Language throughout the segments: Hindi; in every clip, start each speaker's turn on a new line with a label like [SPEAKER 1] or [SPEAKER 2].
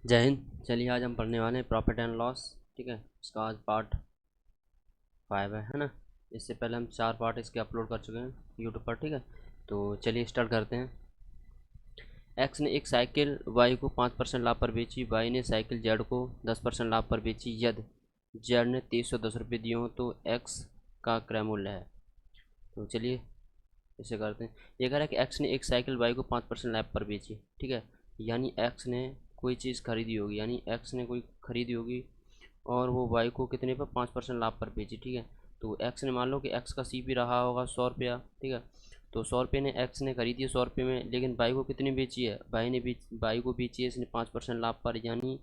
[SPEAKER 1] जय हिंद। चलिए आज हम पढ़ने वाले हैं प्रॉफिट एंड लॉस। ठीक है, इसका आज पार्ट 5 है ना। इससे पहले हम 4 पार्ट इसके अपलोड कर चुके हैं यूट्यूब पर। ठीक है, तो चलिए स्टार्ट करते हैं। एक्स ने एक साइकिल वाई को 5% लाभ पर बेची, वाई ने साइकिल जेड को 10% लाभ पर बेची। यदि जेड ने 2310 रुपये दिए हो तो एक्स का क्रय मूल्य है। तो चलिए इसे करते हैं। ये कह रहा है कि एक्स ने एक साइकिल वाई को 5% लाभ पर बेची। ठीक है, यानी एक्स ने कोई चीज़ खरीदी होगी, यानी एक्स ने कोई खरीदी होगी और वो वाई को कितने पर 5% लाभ पर बेची। ठीक है, तो एक्स ने मान लो कि एक्स का सीपी रहा होगा 100 रुपया। ठीक है, तो 100 रुपये ने एक्स ने खरीदी है 100 रुपये में, लेकिन वाई को कितनी बेची है, वाई को बेची है इसने 5% लाभ पर। यानी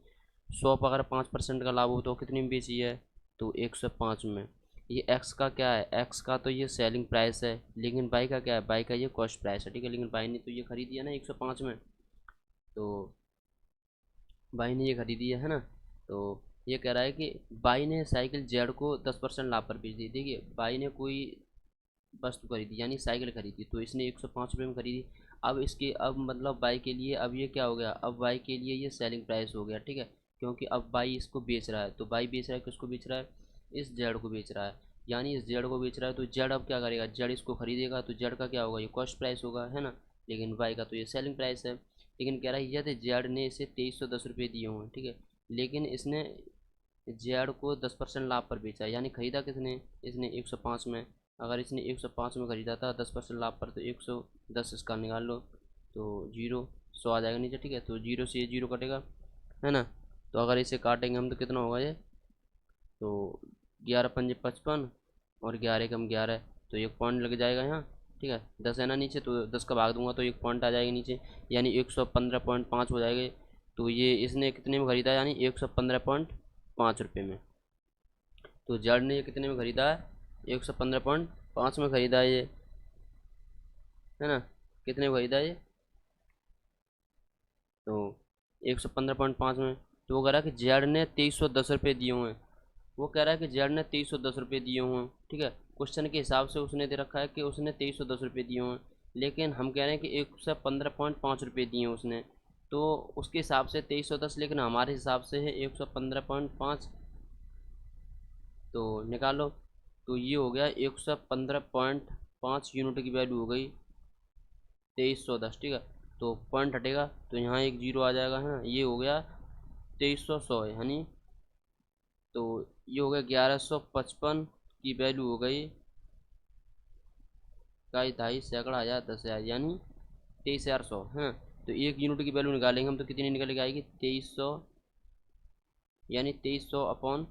[SPEAKER 1] 100 पर अगर 5% का लाभ हो तो कितनी में बेची है, तो 105 में। ये एक्स का क्या है, एक्स का तो ये सेलिंग प्राइस है, लेकिन बाई का क्या है, बाई का ये कॉस्ट प्राइस है। ठीक है, लेकिन बाई ने तो ये खरीदी है ना 105 में, तो बाई ने ये खरीदी है ना। तो ये कह रहा है कि बाई ने साइकिल जेड को 10% लाभ पर बेच दी। देखिए बाई ने कोई वस्तु खरीदी यानी साइकिल खरीदी, तो इसने 105 रुपये में खरीदी। अब इसके अब मतलब बाई के लिए अब ये क्या हो गया, अब बाई के लिए ये सेलिंग प्राइस हो गया। ठीक है, क्योंकि अब बाई इसको बेच रहा है, तो बाई बेच रहा है, किसको बेच रहा है, इस जेड को बेच रहा है। यानी इस जेड को बेच रहा है, तो जेड अब क्या करेगा, जेड इसको खरीदेगा, तो जेड का क्या होगा, ये कॉस्ट प्राइस होगा, है ना। लेकिन बाई का तो ये सेलिंग प्राइस है। लेकिन कह रहा है यदि जेड ने इसे 2310 रुपये दिए हों, ठीक है, लेकिन इसने जेड को 10% लाभ पर बेचा, यानी खरीदा किसने, इसने 105 में। अगर इसने 105 में खरीदा था 10% लाभ पर, तो 110 इसका निकाल लो, तो जीरो 100 आ जाएगा नीचे। ठीक है, तो जीरो से ये जीरो कटेगा, है ना। तो अगर इसे काटेंगे हम तो कितना होगा ये, तो 11 पंजे 55 और 11 कम 11, तो एक पॉइंट लग जाएगा यहाँ। ठीक है, 10 है ना नीचे, तो 10 का भाग दूंगा तो एक पॉइंट आ जाएगा नीचे, यानी 115.5 हो जाएगा। तो ये इसने कितने में खरीदा, यानी 115.5 रुपये में। तो जेड ने ये कितने में खरीदा है, 115.5 में खरीदा है ये, है ना। कितने में खरीदा है ये, तो 115.5 में। तो वो कह रहा है कि जेड ने 2310 रुपये दिए हुए हैं। वो कह रहा है कि जेड ने 2310 रुपये दिए हुए हैं। ठीक है, क्वेश्चन के हिसाब से उसने दे रखा है कि उसने 2310 रुपये दिए हुए हैं, लेकिन हम कह रहे हैं कि 115.5 रुपये दिए हैं उसने, तो उसके हिसाब से 2310, लेकिन हमारे हिसाब से है 115.5। तो निकालो, तो ये हो गया 115.5 यूनिट की वैल्यू हो गई 2310। ठीक है, तो पॉइंट हटेगा तो यहाँ एक जीरो आ जाएगा, है ना। ये हो गया 2300 यानी, तो ये हो गया 1155 की वैल्यू हो गई इकाई ढाई सैकड़ा हज़ार 10,000, यानी 23,100 है। तो एक यूनिट की वैल्यू निकालेंगे हम तो कितनी निकल के आएगी, 2300, यानी 2300 अपॉन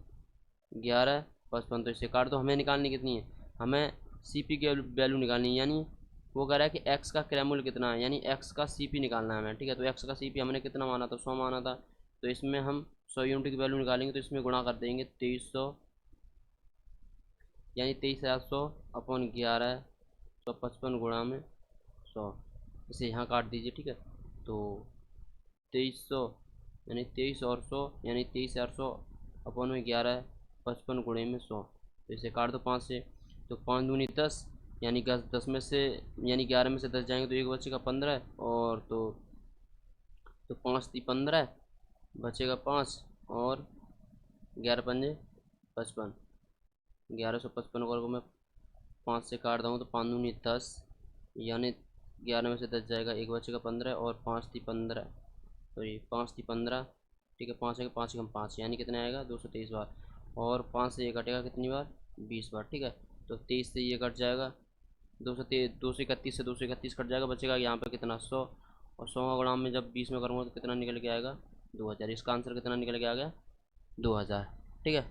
[SPEAKER 1] 1155। तो इससे काट दो, हमें निकालनी कितनी है, हमें सीपी की वैल्यू निकालनी है। यानी वो कह रहा है कि एक्स का क्रय मूल्य कितना है, यानी एक्स का सीपी निकालना है हमें। ठीक है, तो एक्स का सीपी हमने कितना माना था, 100 माना था, तो इसमें हम 100 यूनिट की वैल्यू निकालेंगे, तो इसमें गुणा कर देंगे 2300, यानी 23,100 अपॉन 1155 गुणा में 100। इसे यहाँ काट दीजिए। ठीक है, तो 2300 यानी 23 और 100, यानी 23,400 अपॉन में 1155 गुणे में 100। तो इसे काट दो 5 से, तो 5 दूनी 10, यानी 10 में से, यानी 11 में से 10 जाएंगे तो एक बचेगा 15, और तो 5 थी 15, बचेगा 5, और 11 पंजे 55, 1155 को मैं 5 से काट दूँ तो 5 दूनी 10, यानी 11 में से 10 जाएगा, एक बचेगा 15, और 5 थी 15, तो ये 5 थी 15। ठीक है, 5 है, 5 कम 5, यानी कितने आएगा 223 बार, और 5 से ये कटेगा कितनी बार, 20 बार। ठीक है, तो 23 से ये कट जाएगा, 231 से 231 कट जाएगा, बचेगा यहाँ पे कितना 100, और 100 का गुणा में जब 20 में करूँगा तो कितना निकल के आएगा, 2000। इसका आंसर कितना निकल के आ गया, 2000। ठीक है,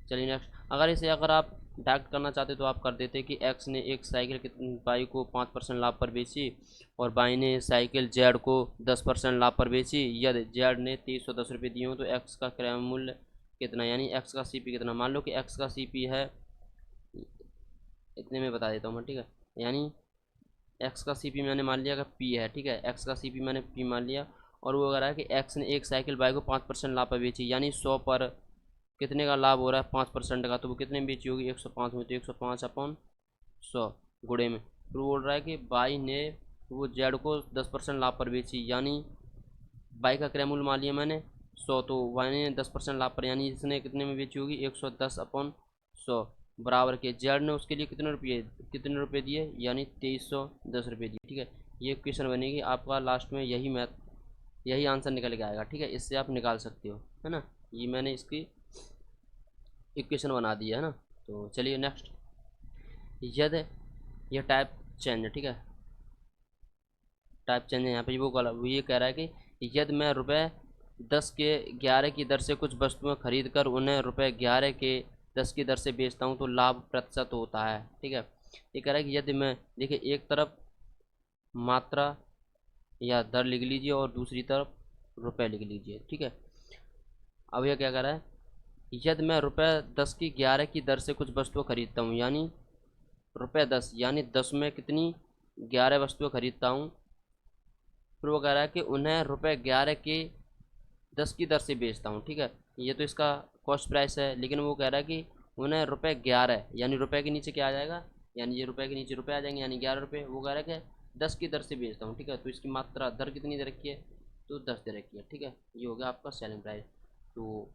[SPEAKER 1] चलिए नेक्स्ट। अगर आप डायरेक्ट करना चाहते तो आप कर देते कि एक्स ने एक साइकिल बाई को 5% लाभ पर बेची, और बाई ने साइकिल जेड को 10% लाभ पर बेची। यदि जेड ने 2310 रुपये दिए हो तो एक्स का क्रय मूल्य कितना, यानी एक्स का सीपी कितना। मान लो कि एक्स का सीपी है, इतने में बता देता हूँ मैं। ठीक है, यानी एक्स का सीपी मैंने मान लिया कि पी है। ठीक है, एक्स का सीपी मैंने पी मान लिया, और वो कह रहा है कि एक्स ने एक साइकिल बाई को 5% लाभ पर बेची, यानी 100 पर कितने का लाभ हो रहा है, 5% का, तो वो कितने में बेची होगी, 105 में। तो 105 अपॉन 100 गुणे में, फिर बोल रहा है कि बाई ने वो जेड को 10% लाभ पर बेची, यानी बाई का क्रय मूल्य मान लिया मैंने 100, तो वाई ने 10% लाभ पर, यानी इसने कितने में बेची होगी 110/100, बराबर के जेड ने उसके लिए कितने रुपये दिए, यानी 2310 रुपये दिए। ठीक है, ये क्वेश्चन बनेगी आपका लास्ट में, यही आंसर निकल के आएगा। ठीक है, इससे आप निकाल सकते हो, है ना। ये मैंने इसकी इक्वेशन बना दी है ना। तो चलिए नेक्स्ट, यदि ये टाइप चेंज है, ठीक है, टाइप चेंज है यहाँ पे, वो ये कह रहा है कि यदि मैं ₹10 के 11 की दर से कुछ वस्तुएं खरीद कर उन्हें ₹11 के 10 की दर से बेचता हूँ तो लाभ प्रतिशत होता है। ठीक है, ये कह रहा है कि यदि मैं, देखिए एक तरफ मात्रा या दर लिख लीजिए और दूसरी तरफ रुपए लिख लीजिए। ठीक है, अब यह क्या कह रहा है, यदि मैं ₹10 की 11 की दर से कुछ वस्तुएं खरीदता हूँ, यानी ₹10 यानी 10 में कितनी 11 वस्तुएं खरीदता हूँ, फिर वो कह रहा है कि उन्हें ₹11 के 10 की दर से बेचता हूँ। ठीक है, ये तो इसका कॉस्ट प्राइस है, लेकिन वो कह रहा है कि उन्हें ₹11 यानी रुपए के नीचे क्या आ जाएगा, यानी ये रुपए के नीचे रुपए आ जाएंगे, यानी 11 रुपये। वो कह रहा है कि 10 की दर से बेचता हूँ। ठीक है, तो इसकी मात्रा दर कितनी दे रखी है, तो 10 दे रखी है। ठीक है, ये हो गया आपका सेलिंग प्राइस। तो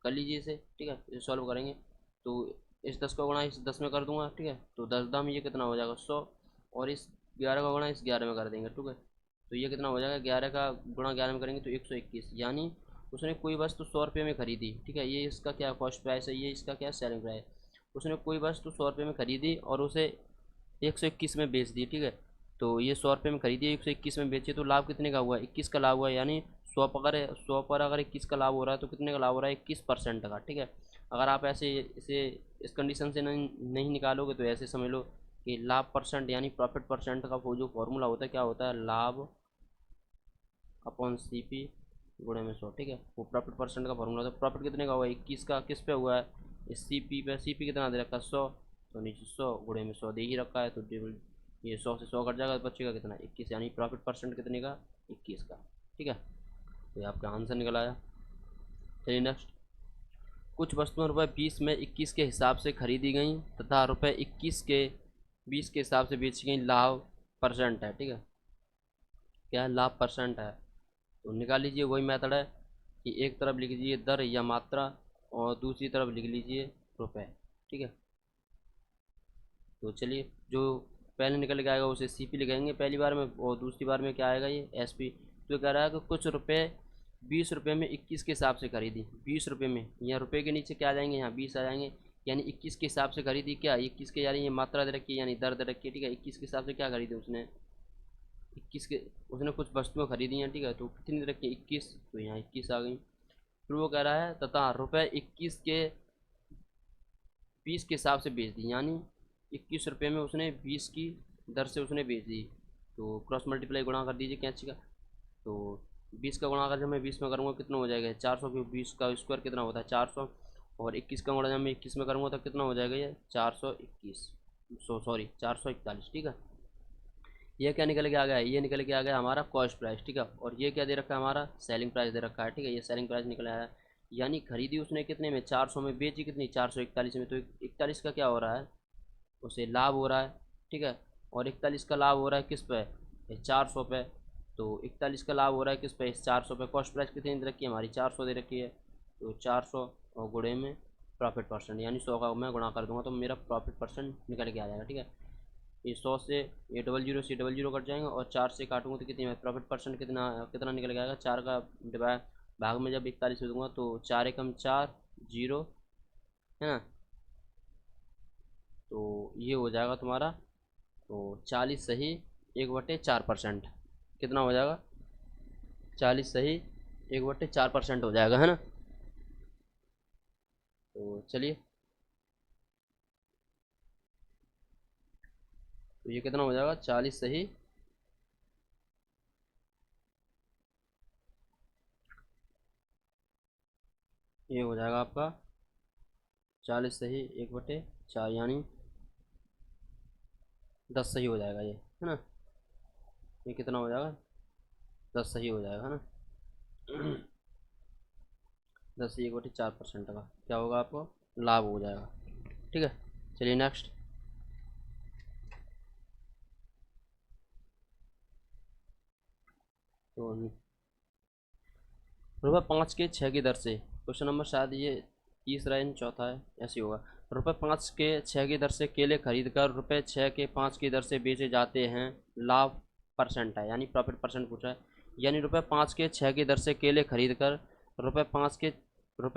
[SPEAKER 1] कर लीजिए इसे। ठीक है, इसे सॉल्व करेंगे तो इस 10 का गुणा इस 10 में कर दूंगा। ठीक है, तो 10 दाम ये कितना हो जाएगा 100, और इस 11 का गुणा इस 11 में कर देंगे। ठीक है, तो ये कितना हो जाएगा, 11 का गुणा 11 में करेंगे तो 121, यानी उसने कोई वस्तु 100 रुपये में खरीदी। ठीक है, ये इसका क्या कॉस्ट प्राइस है, ये इसका क्या सेलिंग प्राइस। उसने कोई वस्तु 100 रुपये में खरीदी और उसे 121 में बेच दी। ठीक है, तो ये 100 रुपये में खरीदी 121 में बेची, तो लाभ कितने का हुआ, 21 का लाभ हुआ, यानी 100 पर अगर 21 का लाभ हो रहा है तो कितने का लाभ हो रहा है, 21% का। ठीक है, अगर आप ऐसे इसे इस कंडीशन से नहीं निकालोगे तो ऐसे समझ लो कि लाभ परसेंट यानी प्रॉफिट परसेंट का वो जो फॉर्मूला होता है, क्या होता है, लाभ अपॉन CP गुणे में 100। ठीक है, वो प्रॉफिट परसेंट का फॉर्मूला होता है। प्रॉफिट कितने का हुआ है, 21 का, किस पे हुआ है, इस CP पे। CP कितना दे रखा है 100, तो नीचे 100 गुणे में 100 दे ही रखा है, तो ये 100 से 100 कट जाएगा तो बचेगा कितना 21, यानी प्रॉफिट परसेंट कितने का 21 का। ठीक है, तो ये आपका आंसर निकल आया। चलिए नेक्स्ट, कुछ वस्तुएं ₹20 में 21 के हिसाब से खरीदी गई तथा ₹21 के 20 के हिसाब से बेची गई, लाभ परसेंट है। ठीक है, क्या है, लाभ परसेंट है। तो निकाल लीजिए, वही मेथड है कि एक तरफ लिख लीजिए दर या मात्रा और दूसरी तरफ लिख लीजिए रुपए। ठीक है, तो चलिए जो पहले निकल के आएगा उसे CP लिखाएंगे पहली बार में, और दूसरी बार में क्या आएगा, ये SP। तो कह रहा है कि कुछ रुपए 20 रुपये में 21 के हिसाब से खरीदी, 20 रुपये में, यहाँ रुपये के नीचे क्या आ जाएंगे, यहाँ 20 आ जाएंगे, यानी 21 के हिसाब से खरीदी, क्या 21 के, यानी ये मात्रा दे रखी है यानी दर दे रखी है। ठीक है, 21 के हिसाब से क्या खरीदी उसने, 21 के, उसने कुछ वस्तुएं खरीदी हैं। ठीक है, तो कितनी दे रखी है 21, तो यहाँ 21 आ गई। फिर वो कह रहा है तथा ₹21 के 20 के हिसाब से बेच दी, यानी 21 रुपये में उसने 20 की दर से उसने बेच दी। तो क्रॉस मल्टीप्लाई गुणा कर दीजिए कैंची का, तो 20 का गुणा अगर जब मैं 20 में करूँगा कितना हो जाएगा 400, क्योंकि 20 का स्क्वायर कितना होता है 400, और 21 का गुणा जब मैं 21 में करूँगा तो कितना हो जाएगा ये 421, सॉरी 441। ठीक है, ये क्या निकल के आ गया है, ये निकल के आ गया हमारा कॉस्ट प्राइस। ठीक है, और ये क्या दे रखा है, हमारा सेलिंग प्राइस दे रखा है। ठीक है, ये सेलिंग प्राइस निकल आया है, यानी खरीदी उसने कितने में 400 में, बेची कितनी 441 में, तो 41 का क्या हो रहा है, उसे लाभ हो रहा है। ठीक है, और 41 का लाभ हो रहा है किस पे, 400 पे। तो 41 का लाभ हो रहा है किस पे, 400 पे। कॉस्ट प्राइस कितनी दे रखी है हमारी 400 दे रखी है, तो 400 और गुणे में प्रॉफिट परसेंट, यानी 100 का मैं गुणा कर दूंगा तो मेरा प्रॉफिट परसेंट निकल के आ जाएगा। ठीक है, ये 100 से ये 00 से 00 कट जाएंगे, और 4 से काटूंगा तो कितनी प्रॉफिट परसेंट कितना कितना निकल के आएगा, 4 का डिवाइड भाग में जब 41 से दूंगा तो 4 एकम 4 जीरो, है ना। तो ये हो जाएगा तुम्हारा, तो 40 सही 1/4%, कितना हो जाएगा 40 सही 1/4% हो जाएगा, है ना। तो चलिए, तो ये कितना हो जाएगा 40 सही ये हो जाएगा आपका 40 सही 1/4, यानी 10 सही हो जाएगा ये, है ना। ये कितना हो जाएगा 10 सही हो जाएगा, है ना। 10 से 1/4% का क्या होगा, आपको लाभ हो जाएगा। ठीक है, चलिए नेक्स्ट, तो ₹5 के 6 की दर से, क्वेश्चन नंबर शायद ये तीसरा या चौथा है, ऐसे होगा। ₹5 के 6 की दर से केले खरीद कर ₹6 के 5 की दर से बेचे जाते हैं, लाभ परसेंट है, यानी प्रॉफिट परसेंट पूछा है। यानी ₹5 के 6 की दर से केले खरीद कर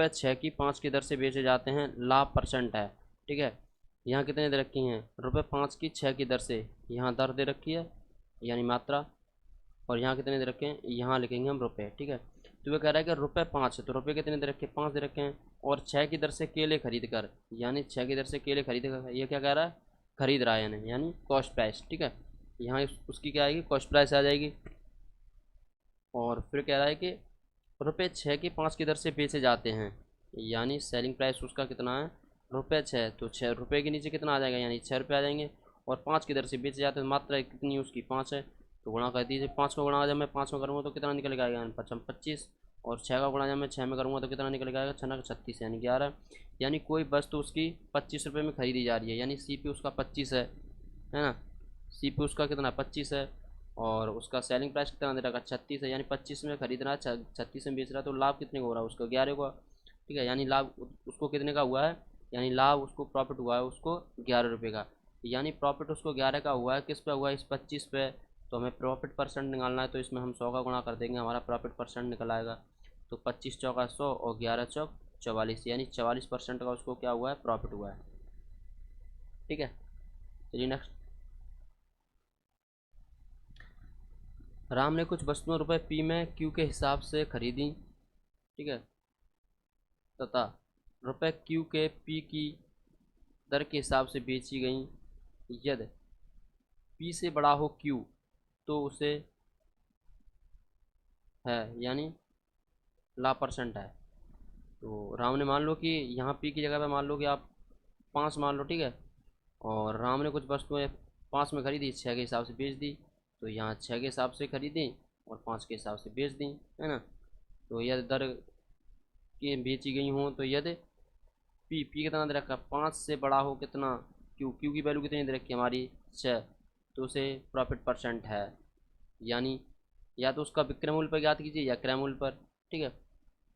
[SPEAKER 1] ₹6 की दर से बेचे जाते हैं, लाभ परसेंट है। ठीक है, यहाँ कितने दे रखी हैं? ₹5 की 6 की दर से, यहाँ दर दे रखी है यानी मात्रा, और यहाँ कितने दे रखे हैं, यहाँ लिखेंगे हम रुपए। ठीक है, तो वो कह रहा है कि ₹5 है, तो रुपए कितने दे रखे हैं? 5 दे रखे हैं। और 6 की दर से केले खरीद कर, यानी 6 की दर से केले खरीद कर, ये क्या कह रहा है? खरीद रहा है यानी कॉस्ट प्राइस। ठीक है, यहाँ उसकी क्या आएगी? कॉस्ट प्राइस आ जाएगी। और फिर कह रहा है कि ₹6 के 5 की दर से बेचे जाते हैं, यानी सेलिंग प्राइस उसका कितना है? ₹6, तो ₹6 के नीचे कितना आ जाएगा? यानी ₹6 आ जाएंगे। और 5 की दर से बेचे जाते हैं, मात्रा कितनी उसकी? 5 है, तो गुणा कर दीजिए। 5 को गुणा जब मैं 5 में करूँगा तो कितना निकल आएगा? यानी 25। और 6 का गुणा जब मैं 6 में करूँगा तो कितना निकल आएगा? 6 36, यानी 11। यानी कोई वस्तु उसकी ₹25 में खरीदी जा रही है, यानी सी पी उसका 25 है ना। सी पी उसका कितना? 25 है। और उसका सेलिंग प्राइस कितना दे रखा? 36 है, यानी 25 में खरीद रहा है, 36 में बेच रहा है, तो लाभ कितने का हो रहा है उसका? 11 का। ठीक है, यानी लाभ उसको कितने का हुआ है? यानी लाभ उसको, प्रॉफिट हुआ है उसको ₹11 का। यानी प्रॉफिट उसको 11 का हुआ है, किस पे हुआ है? इस 25 पे। तो हमें प्रॉफिट परसेंट निकालना है, तो इसमें हम 100 का गुणा कर देंगे, हमारा प्रॉफिट परसेंट निकल आएगा। तो 25 चौका 100 और 11 चौक 44, यानी 44% का उसको क्या हुआ है? प्रॉफिट हुआ है। ठीक है, चलिए नेक्स्ट। राम ने कुछ वस्तुएं ₹P में Q के हिसाब से खरीदी, ठीक है, तथा ₹Q के P की दर के हिसाब से बेची गई। यदि P से बड़ा हो Q तो उसे है, यानी लाभ परसेंट है। तो राम ने, मान लो कि यहाँ P की जगह पे मान लो कि आप 5 मान लो, ठीक है, और राम ने कुछ वस्तुएं 5 में खरीदी, 6 के हिसाब से बेच दी। तो यहाँ 6 के हिसाब से खरीदी और 5 के हिसाब से बेच दी, है ना। तो यदि दर की बेची गई हों, तो यदि पी कितना दे रखा है? 5 से बड़ा हो कितना? क्यू की वैल्यू कितनी दे रखी है हमारी? 6, तो उसे प्रॉफिट परसेंट है। यानी या तो उसका विक्रय मूल्य पर ज्ञात कीजिए या क्रय मूल्य पर। ठीक है,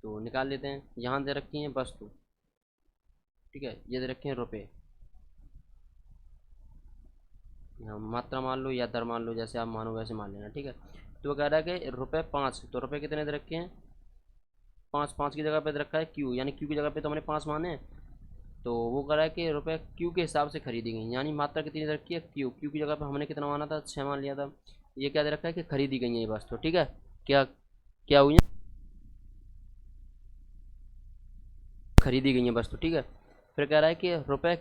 [SPEAKER 1] तो निकाल लेते हैं। यहाँ दे रखी हैं वस्तु, ठीक है, ये दे रखे हैं रुपये, यहाँ मात्रा मान लो या दर मान लो, जैसे आप मानो वैसे मान लेना। ठीक है, तो वो कह रहा है कि ₹5, तो रुपये कितने दे रखे हैं? 5। 5 की जगह पे दे रखा है क्यू, यानी क्यू की जगह पे तो हमने 5 माने हैं। तो वो कह रहा है कि रुपये क्यू के हिसाब से खरीदी गई, यानी मात्रा कितनी दे रखी है? क्यू। क्यू की जगह पे हमने कितना माना था? 6 मान लिया था। ये क्या दे रखा है कि खरीदी गई है ये वस्तु। ठीक है, क्या क्या हुई है? खरीदी गई है वस्तु। ठीक है, फिर कह रहा है कि रुपये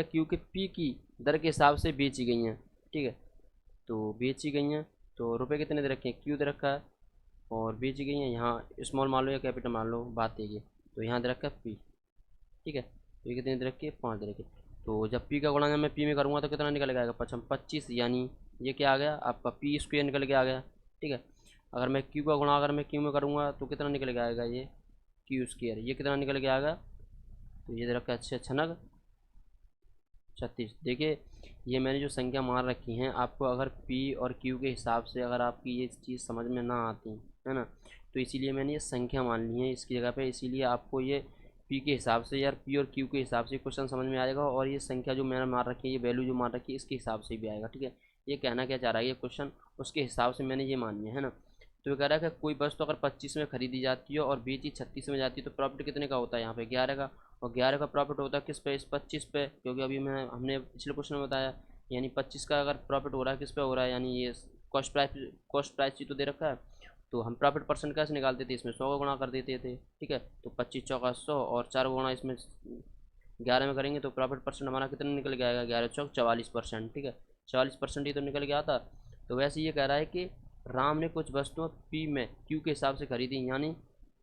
[SPEAKER 1] क्यू के पी की दर के हिसाब से बेची गई हैं। ठीक है, तो बेची गई हैं, तो रुपये कितने दे रखे हैं? क्यू दे रखा है, और बेची गई हैं, यहाँ स्मॉल मान लो या कैपिटल मान लो, बात है ये। तो यहाँ दे रखा है पी। ठीक है, तो ये कितने दे रखी है? 5 दे रखी है। तो जब पी का गुणा जब मैं पी में करूँगा तो कितना निकल के आएगा? 25, यानी ये क्या आ गया आपका? पी स्क्वेयर निकल के आ गया। ठीक है, अगर मैं क्यू का गुणा अगर मैं क्यू में करूँगा तो कितना निकल के आएगा? ये क्यू स्क्वेयर, ये कितना निकल के आएगा? तो ये दे रखा है 6 छनक 36। देखिए, ये मैंने जो संख्या मान रखी हैं, आपको अगर पी और क्यू के हिसाब से अगर आपकी ये चीज़ समझ में ना आती है ना, तो इसीलिए मैंने ये संख्या मान ली है इसकी जगह पे। इसीलिए आपको ये पी के हिसाब से, यार पी और क्यू के हिसाब से क्वेश्चन समझ में आएगा, और ये संख्या जो मैंने मार रखी है, ये वैल्यू जो मार रखी है, इसके हिसाब से भी आएगा। ठीक है, ये कहना क्या चाह रहा है ये क्वेश्चन, उसके हिसाब से मैंने ये मान लिया है ना। तो ये कह रहा है कि कोई वस्तु अगर 25 में खरीदी जाती है और बेची 36 में जाती है, तो प्रॉफिट कितने का होता है? यहाँ पे 11 का। और 11 का प्रॉफिट होता है किस पे? इस 25 पे, क्योंकि अभी हमने पिछले क्वेश्चन में बताया। यानी 25 का अगर प्रॉफिट हो रहा है, किस पे हो रहा है? यानी ये कॉस्ट प्राइस ही तो दे रखा है। तो हम प्रॉफिट परसेंट कैसे निकालते थे? इसमें 100 का गुणा कर देते थे। ठीक है, तो 25 चौका 100 और 4 गुणा इसमें 11 में करेंगे, तो प्रॉफिट परसेंट हमारा कितना निकल के आएगा? 11 चौक 44%। ठीक है, 44% ही तो निकल के आता। तो वैसे ये कह रहा है कि राम ने कुछ वस्तुएं पी में क्यू के हिसाब से खरीदी, यानी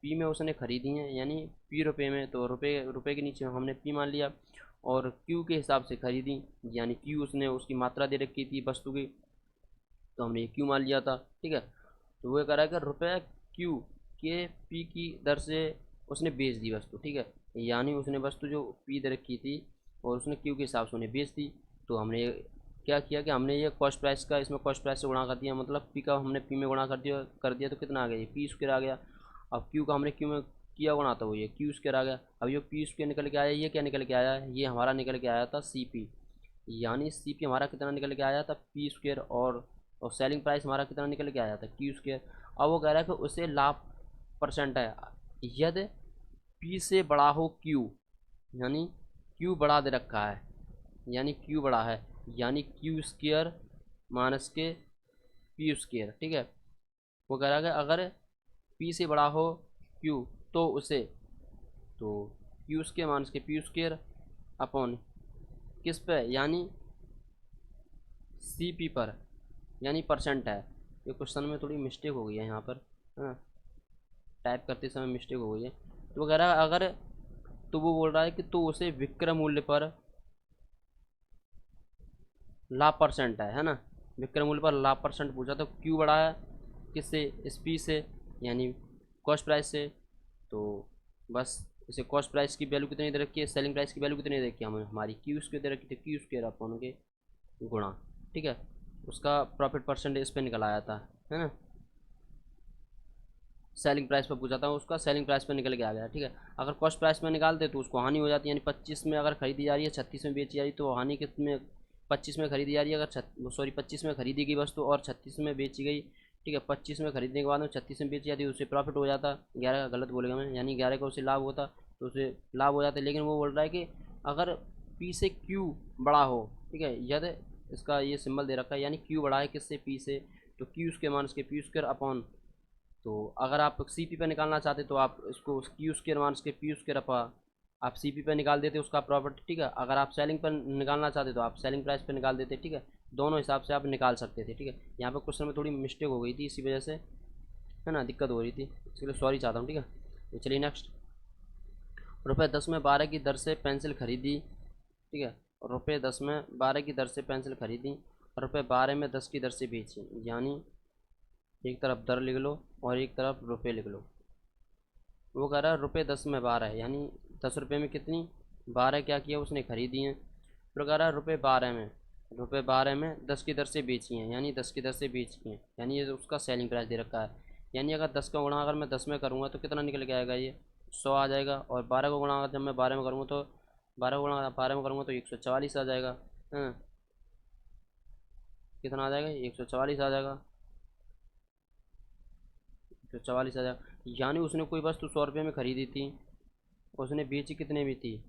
[SPEAKER 1] पी में उसने खरीदी हैं, यानी पी रुपये में, तो रुपये रुपये के नीचे हमने पी मान लिया। और क्यू के हिसाब से खरीदी, यानी क्यू उसने उसकी मात्रा दे रखी थी वस्तु की, तो हमने क्यू मान लिया था। ठीक है, तो वो कह रहा है कि रुपये क्यू के पी की दर से उसने बेच दी वस्तु। ठीक है, यानी उसने वस्तु जो पी दे रखी थी और उसने क्यू के हिसाब से उन्हें बेच दी। तो हमने क्या किया कि हमने ये कॉस्ट प्राइस का इसमें कॉस्ट प्राइस से गुणा कर दिया, मतलब पी का हमने पी में गुणा कर दिया तो कितना आ गया, ये पी स्क्वायर आ गया। अब क्यू का हमने क्यू में किया गुणा, तो वो ये क्यू स्क्वायर आ गया। अब ये पी स्क्वायर निकल के आया, ये क्या निकल के आया, ये हमारा निकल के आया था सी पी, यानी सी पी हमारा कितना निकल के आया था पी स्क्वायर, और सेलिंग प्राइस हमारा कितना निकल के आया था क्यू स्क्वायर। अब वो कह रहा है कि उसे लाभ परसेंट है यदि पी से बड़ा हो क्यू, यानी क्यू बड़ा दे रखा है, यानी क्यू बड़ा है, यानी क्यू स्क्वायर माइनस के पी स्क्वायर, ठीक है। वो कह रहा है कि अगर पी से बड़ा हो क्यू तो उसे, तो क्यू स्क्वायर माइनस के पी स्क्वायर अपॉन किस पे, यानी सी पी पर, यानी परसेंट है। ये क्वेश्चन में थोड़ी मिस्टेक हो गई है यहाँ पर, है ना, टाइप करते समय मिस्टेक हो गई है। तो वगैरह अगर, तो वो बोल रहा है कि तो उसे विक्रय मूल्य पर लाभ परसेंट है ना, विक्रय मूल्य पर लाभ परसेंट पूछा तो क्यू बड़ा है किससे, इस पी से, यानी कॉस्ट प्राइस से। तो बस इसे कॉस्ट प्राइस की वैल्यू कितनी दे रखी है, सेलिंग प्राइस की वैल्यू कितनी दे रखी है हमें, हमारी क्यू स्क्वायर दे रखी थी, क्यू स्क्वायर अपॉन के गुणा, ठीक है। उसका प्रॉफिट परसेंट इस पे निकल आया था, है ना। सेलिंग प्राइस पर पूछा था, उसका सेलिंग प्राइस पर निकल के आ गया, ठीक है। अगर कॉस्ट प्राइस में निकालते तो उसको हानि हो जाती है, यानी 25 में अगर खरीदी जा रही है 36 में बेची जा रही है, तो हानि कितने, 25 में खरीदी जा रही है अगर 25 में खरीदी गई वस्तु और 36 में बेची गई, ठीक है। 25 में खरीदने के बाद में 36 में बेची जाती है, उसे प्रॉफिट हो जाता, 11 का गलत बोलेगा मैं, यानी 11 का उसे लाभ होता, तो उसे लाभ हो जाता है। लेकिन वो बोल रहा है कि अगर पी से क्यू बड़ा हो, ठीक है, यदि इसका ये सिंबल दे रखा है, यानी क्यू बड़ा है किससे, पी से, तो क्यू स्क्वायर माइनस के पी स्क्वायर अपॉन, तो अगर आप सी पी पे निकालना चाहते तो आप इसको क्यू स्क्वायर माइनस के पी स्क्वायर अपा, आप सी पी पे निकाल देते उसका प्रॉफिट, ठीक है। अगर आप सेलिंग पर निकालना चाहते तो आप सेलिंग प्राइस पे निकाल देते, ठीक है। दोनों हिसाब से आप निकाल सकते थे, ठीक है। यहाँ पे क्वेश्चन में थोड़ी मिस्टेक हो गई थी, इसी वजह से, है ना, दिक्कत हो रही थी, इसलिए सॉरी चाहता हूँ, ठीक है। तो चलिए नेक्स्ट, ₹10 में 12 की दर से पेंसिल खरीदी, ठीक है, और ₹10 में 12 की दर से पेंसिल खरीदी और ₹12 में 10 की दर से बेची, यानी एक तरफ दर लिख लो और एक तरफ रुपए लिख लो। वो कह रहा है ₹10 में 12 है, यानी 10 रुपये में कितनी, 12 क्या किया उसने खरीदी हैं। फिर कह रहा है ₹12 में 10 की दर से बेची हैं, यानी 10 की दर से बेची हैं, यानी ये उसका सेलिंग प्राइस दे रखा है। यानी अगर 10 का गुणा अगर मैं 10 में करूँगा तो कितना निकल के आएगा, ये 100 आ जाएगा। और 12 का गुणा अगर जब मैं 12 में करूँगा तो 12 का गुणा 12 में करूँगा तो 144 आ जाएगा, हाँ, कितना आ जाएगा, 144 आ जाएगा, 144 आ जाएगा। यानी उसने कोई वस्तु 100 रुपये में खरीदी थी, उसने बेची कितने में थी,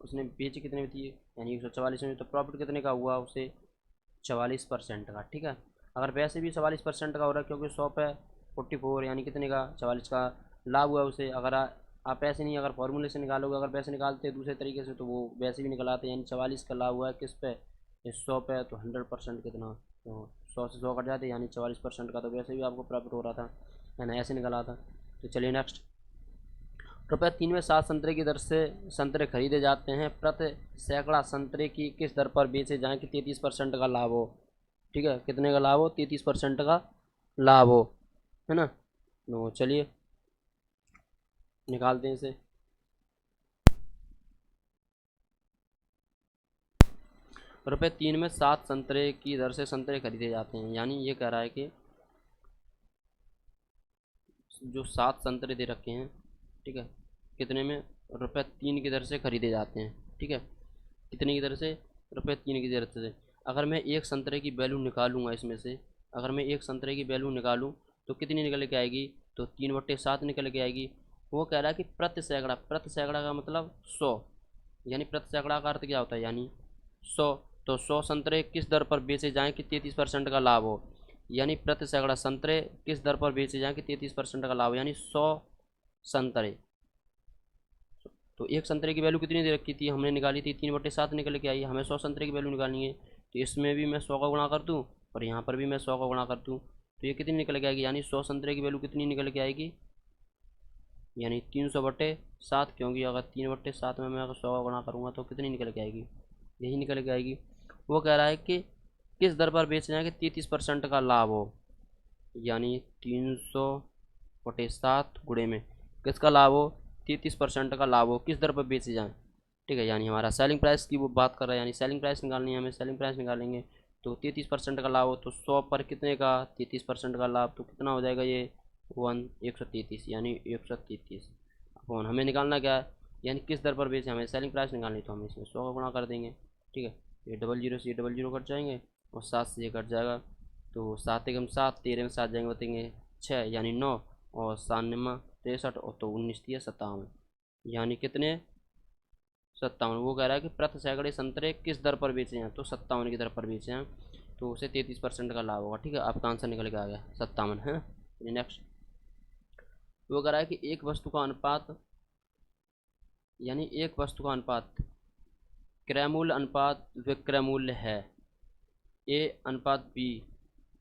[SPEAKER 1] उसने बेची कितने में थी, यानी 144 में, तो प्रॉफिट कितने का हुआ उसे, 44% का, ठीक है। अगर वैसे भी 44% का हो रहा है क्योंकि 100 पे 44, यानी कितने का, 44 का लाभ हुआ उसे। अगर आप ऐसे नहीं, अगर फॉर्मूले से निकालोगे, अगर वैसे निकालते दूसरे तरीके से तो वो वैसे भी निकल आते, यानी 44 का लाभ हुआ है किस पे, इस 100 पे, तो 100% कितना, तो 100 से 100 कट जाते, यानी 44% का, तो वैसे भी आपको प्रॉफिट हो रहा था, है ना, ऐसे निकला था। तो चलिए नेक्स्ट, ₹3 में 7 संतरे की दर से संतरे खरीदे जाते हैं, प्रति सैकड़ा संतरे की किस दर पर बेचे जाएं कि 33% का लाभ हो, ठीक है, कितने का लाभ हो, 33% का लाभ हो, है ना। तो चलिए निकालते हैं इसे। ₹3 में 7 संतरे की दर से संतरे खरीदे जाते हैं, यानी ये कह रहा है कि जो 7 संतरे दे रखे हैं, ठीक है, कितने में, ₹3 की दर से खरीदे जाते हैं, ठीक है, कितने की दर से, ₹3 की दर से। अगर मैं एक संतरे की वैल्यू निकालूंगा इसमें से, अगर मैं एक संतरे की वैल्यू निकालूं तो कितनी निकल के आएगी, तो 3/7 निकल के आएगी। वो कह रहा है कि प्रति सैकड़ा का मतलब 100, यानी प्रति सैकड़ा का अर्थ क्या होता है, यानी 100, तो 100 संतरे किस दर पर बेचे जाएँ कि 33% का लाभ हो, यानी प्रति सैकड़ा संतरे किस दर पर बेचे जाएँ कि 33% का लाभ हो, यानी 100 संतरे। तो एक संतरे की वैल्यू कितनी दे रखी थी, हमने निकाली थी 3/7 निकल के आई, हमें 100 संतरे की वैल्यू निकालनी है, तो इसमें भी मैं 100 का गुणा कर दूँ और यहाँ पर भी मैं 100 का गुणा कर दूँ, तो ये कितनी निकल के आएगी, यानी 100 संतरे की वैल्यू कितनी निकल के आएगी, यानी 300/7, क्योंकि अगर 3/7 में मैं अगर 100 का गुणा करूँगा तो कितनी निकल के आएगी, यही निकल के आएगी। वो कह रहा है कि किस दर पर बेचना है कि 33% का लाभ हो, यानी 300/7 गुणे में किसका लाभ हो, 33% का लाभ हो, किस दर पर बेचे जाएँ, ठीक है। यानी हमारा सेलिंग प्राइस की वो बात कर रहा है, यानी सेलिंग प्राइस निकालनी है हमें, सेलिंग प्राइस निकालेंगे तो 33% का लाभ हो तो 100 पर कितने का 33% का लाभ, तो कितना हो जाएगा ये 133, यानी 133 अपॉन हमें निकालना क्या है, यानी किस दर पर बेचे, हमें सेलिंग प्राइस निकालनी, तो हम इसमें 100 का गुणा कर देंगे। ठीक है, ये डबल जीरो से ये डबल जीरो कट जाएंगे और 7 से ये कट जाएगा, तो 7 एकम 7, 13 में 7 जाएंगे बतेंगे 6, यानी 9, और 7 निमा 63, और तो 19 दिया 57, यानी कितने 57। वो कह रहा है कि प्रति सैकड़े संतरे किस दर पर बेचे हैं, तो 57 की दर पर बेचे हैं, तो उसे 33% का लाभ होगा। ठीक है, आपका आंसर निकल के आ गया 57 है। नेक्स्ट, वो कह रहा है कि एक वस्तु का अनुपात, यानी एक वस्तु का अनुपात क्रय मूल्य अनुपात विक्रय मूल्य है ए अनुपात बी।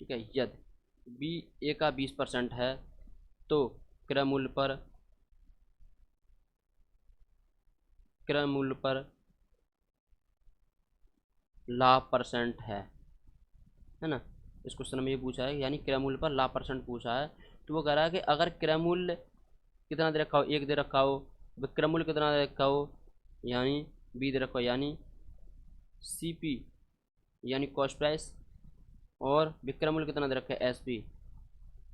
[SPEAKER 1] ठीक है, यदि बी ए का 20% है तो क्रय मूल्य पर लाभ परसेंट है ना। इस क्वेश्चन में ये पूछा है, यानी क्रय मूल्य पर लाभ परसेंट पूछा है, तो वो कह रहा है कि अगर क्रय मूल्य कितना दे रखा हो, एक दे रखा हो, विक्रय मूल्य कितना दे रखा हो, यानी बी दे रखा हो, यानी सीपी यानी कॉस्ट प्राइस, और विक्रय मूल्य कितना दे रखा है एसपी,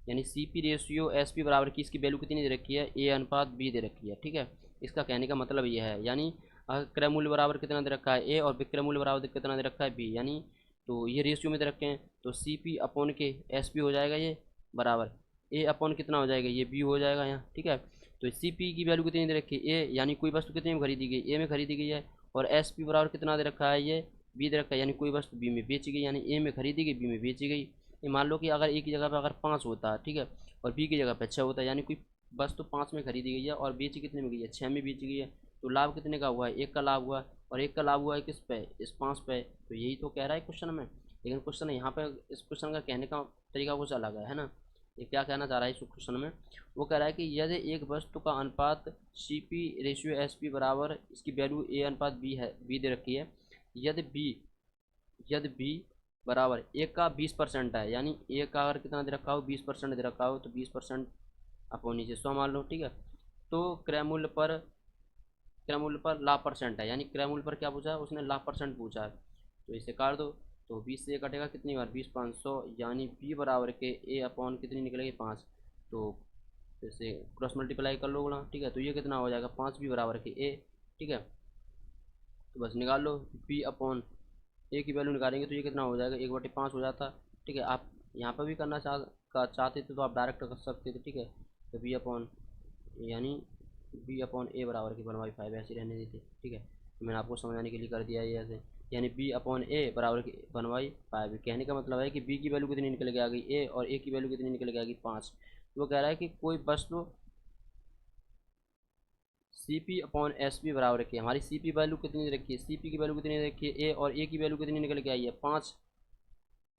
[SPEAKER 1] यानी सीपी रेशियो एसपी बराबर की इसकी वैल्यू कितनी दे रखी है ए अनुपात बी दे रखी है। ठीक है, इसका कहने का मतलब ये है, यानी अगर क्रय मूल्य बराबर कितना दे रखा है ए और विक्रय मूल्य बराबर कितना दे रखा है बी, यानी तो ये रेशियो में दे रखे हैं, तो सी पी अपॉन के एस पी हो जाएगा ये बराबर ए अपॉन कितना हो जाएगा ये बी हो जाएगा यहाँ। ठीक है, तो सी पी की वैल्यू कितनी दे रखी है ए, यानी कोई वस्तु कितने में खरीदी गई ए में खरीदी गई है, और एस पी बराबर कितना दे रखा है ये बी दे रखा है, यानी कोई वस्तु बी में बेची गई, यानी ए में खरीदी गई बी में बेची गई। ये मान लो कि अगर ए की जगह पर अगर 5 होता है, ठीक है, और बी की जगह पर 6 होता है, यानी कोई वस्तु 5 में खरीदी गई है और बेची कितने में गई है 6 में बेची गई है, तो लाभ कितने का हुआ है एक का लाभ हुआ, और एक का लाभ हुआ है किस पे इस 5 पे, तो यही तो कह रहा है क्वेश्चन में। लेकिन क्वेश्चन यहाँ पे इस क्वेश्चन का कहने का तरीका कुछ अलग है ना। ये क्या कहना चाह रहा है इस क्वेश्चन में, वो कह रहा है कि यदि एक वस्तु का अनुपात C P ratio S P बराबर इसकी वैल्यू ए अनुपात बी है बी दे रखी है, यदि बी बराबर एक का 20% है, यानी एक का अगर कितना दे रखा हो 20% दे रखा हो, तो 20% अपॉन नीचे 100 मान लो। ठीक है, तो क्रय मूल्य पर लाभ परसेंट है, यानी क्रय मूल्य पर क्या पूछा है उसने लाभ परसेंट पूछा है, तो इसे काट दो, तो 20 से कटेगा कितनी बार 20 500, यानी बी बराबर के ए अपॉन कितनी निकलेगी 5, तो फिर से क्रॉस मल्टीप्लाई कर लो गुणा। ठीक है, तो ये कितना हो जाएगा 5 बी बराबर के ए। ठीक है, तो बस निकाल लो बी अपॉन ए की वैल्यू निकालेंगे तो ये कितना हो जाएगा 1/5 हो जाता। ठीक है, आप यहाँ पर भी करना चाहते थे तो आप डायरेक्ट कर सकते थे। ठीक है, तो बी अपॉन यानी बी अपॉन ए बराबर की 1/5 ऐसे रहने देते। ठीक है, तो मैंने आपको समझाने के लिए कर दिया ये ऐसे, यानी बी अपॉन ए बराबर की 1/5। कहने का मतलब है कि बी की वैल्यू कितनी निकल के आ गई ए, और ए की वैल्यू कितनी निकल के आ गई 5। तो वो कह रहा है कि कोई वस्तु C P upon S P बराबर की, हमारी सी पी वैल्यू कितनी रखी है सी पी की वैल्यू कितनी रखी है ए, और ए की वैल्यू कितनी निकल के आई है 5।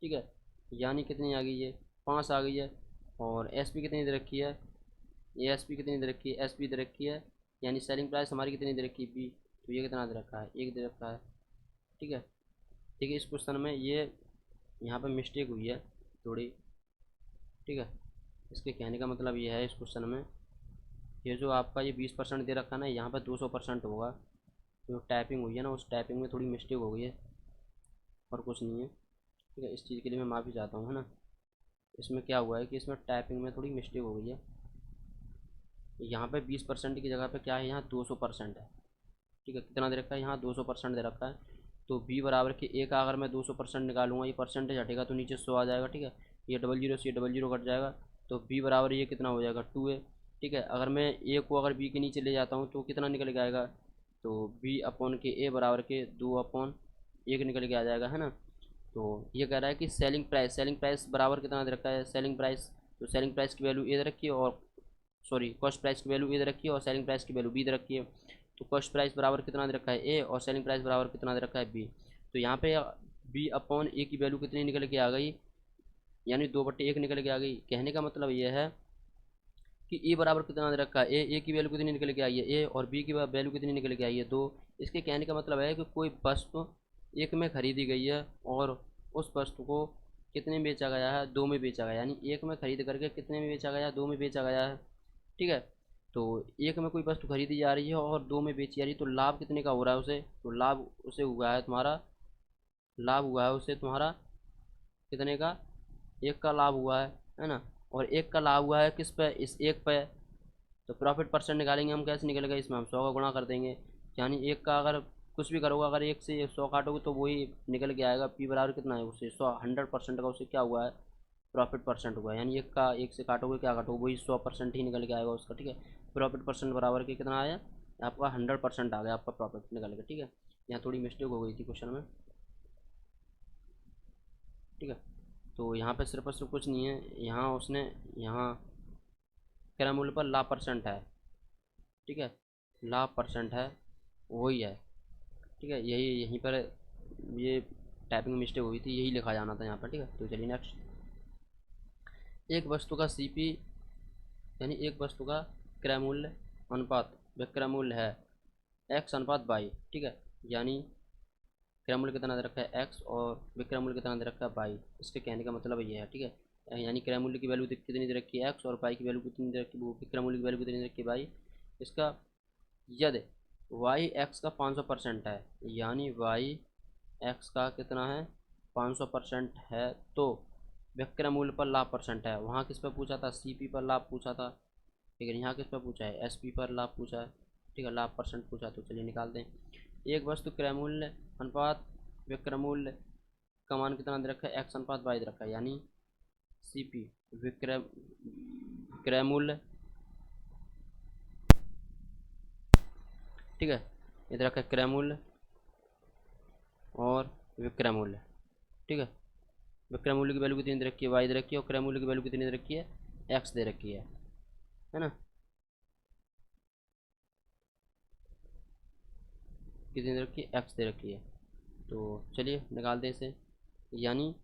[SPEAKER 1] ठीक है, यानी कितनी आ गई है 5 आ गई है, और एस पी कितनी दे रखी है ए एस पी कितनी दे रखी है एस पी दे रखी है, यानी सेलिंग प्राइस हमारी कितनी दे रखी है बी, तो ये कितना दे रखा है एक दे रखा है। ठीक है, ठीक है, इस क्वेश्चन में ये यहाँ पर मिस्टेक हुई है थोड़ी। ठीक है, इसके कहने का मतलब ये है इस क्वेश्चन में, ये जो आपका ये 20% दे रखा है ना यहाँ पर 200% होगा, जो टाइपिंग हुई है ना उस टाइपिंग में थोड़ी मिस्टेक हो गई है, और कुछ नहीं है। ठीक है, इस चीज़ के लिए मैं माफ़ी चाहता हूँ है ना। इसमें क्या हुआ है कि इसमें टाइपिंग में थोड़ी मिस्टेक हो गई है, यहाँ पे 20% की जगह पे क्या है यहाँ 200% है। ठीक है, कितना दे रखा है यहाँ 200% दे रखा है, तो बी बराबर के ए का अगर मैं 200% निकालूंगा ये परसेंटेज हटेगा तो नीचे 100 आ जाएगा। ठीक है, ये डबल जीरो से डबल जीरो कट जाएगा, तो बी बराबर ये कितना हो जाएगा 2a। ठीक है, अगर मैं ए को अगर बी के नीचे ले जाता हूँ तो कितना निकल के आएगा, तो बी अपॉन के ए बराबर के 2/1 निकल के आ जाएगा है ना। तो ये कह रहा है कि सेलिंग प्राइस बराबर कितना दे रखा है सेलिंग प्राइस, तो सेलिंग प्राइस की वैल्यू ए दे रखी है, और सॉरी कॉस्ट प्राइस की वैल्यू ए दे रखी है और सेलिंग प्राइस की वैल्यू बी दे रखी है। तो कॉस्ट प्राइस बराबर कितना दे रखा है ए, और सेलिंग प्राइस बराबर कितना दे रखा है बी, तो यहाँ पे बी अपॉन ए की वैल्यू कितनी निकल के आ गई, यानी 2/1 निकल के आ गई। कहने का मतलब ये है कि ए बराबर कितना दे रखा है ए की वैल्यू कितनी निकल के आई है ए, और बी की वैल्यू कितनी निकल के आई है 2। इसके कहने का मतलब है कि कोई वस्तु एक में खरीदी गई है और उस वस्तु को कितने में बेचा गया है 2 में बेचा गया, यानी एक में खरीद करके कितने में बेचा गया 2 में बेचा गया है। ठीक है, तो एक में कोई वस्तु खरीदी जा रही है और 2 में बेची जा रही है, तो लाभ कितने का हो रहा है उसे, तो लाभ उसे हुआ है तुम्हारा कितने का, एक का लाभ हुआ है ना। और एक का लाभ हुआ है किस पे, इस एक पे। तो प्रॉफिट परसेंट निकालेंगे हम, कैसे निकलेगा, इसमें हम 100 का गुणा कर देंगे। यानी एक का अगर कुछ भी करोगे, अगर एक से 100 काटोगे तो वही निकल के आएगा। पी बराबर कितना है, उससे 100, 100% का उससे क्या हुआ है, प्रॉफिट परसेंट हुआ है। यानी एक का एक से काटोगे, क्या काटोगे, वही 100% ही निकल के आएगा उसका, ठीक है। प्रॉफिट परसेंट बराबर के कितना आया, आपका 100% आ गया आपका प्रॉफिट निकल के, ठीक है। यहाँ थोड़ी मिस्टेक हो गई थी क्वेश्चन में, ठीक है। तो यहाँ पे सिर्फ और सिर्फ कुछ नहीं है, यहाँ उसने यहाँ क्रय मूल्य पर लाभ परसेंट है, ठीक है, लाभ परसेंट है, वही है, ठीक है। यही यहीं पर ये टाइपिंग मिस्टेक हुई थी, यही लिखा जाना था यहाँ पर, ठीक है। तो चलिए नेक्स्ट। एक वस्तु का सीपी, यानी एक वस्तु का क्रय मूल्य अनुपात विक्रय मूल्य है एक्स अनुपात बाई, ठीक है। यानी क्रय मूल्य कितना दे रखा है एक्स और विक्रय मूल्य कितना दे रखा है बाई। इसके कहने का मतलब ये है, ठीक है। यानी क्रय मूल्य की वैल्यू कितनी दे रखी है एक्स, और बाई की वैल्यू कितनी दे रखी है, वो विक्रय मूल्य की वैल्यू कितनी दे रखी है बाई। इसका यदि वाई एक्स का 500% है, यानी वाई एक्स का कितना है, 500% है, तो विक्रय मूल्य पर लाभ परसेंट है। वहाँ किस पर पूछा था, सी पी पर लाभ पूछा था, ठीक है। यहाँ किस पर पूछा है, एस पी पर लाभ पूछा है, ठीक है, लाभ परसेंट पूछा। तो चलिए निकालते हैं। एक वस्तु क्रय मूल्य अनुपात विक्रय मूल्य का मान कितना दे रखा है, एक्स अनुपात वाई दे रखा है। यानी सी पी विक्रय क्रय मूल्य, ठीक है, इधर रखा है क्रय मूल्य और विक्रय मूल्य, ठीक है। विक्रय मूल्य की वैल्यू कितनी दे रखी है, वाई दे रखी है, और क्रय मूल्य की वैल्यू कितनी दे रखी है, एक्स दे रखी है ना। कितनी दे रखी है, एक्स दे रखी है। तो चलिए निकालते हैं इसे। यानी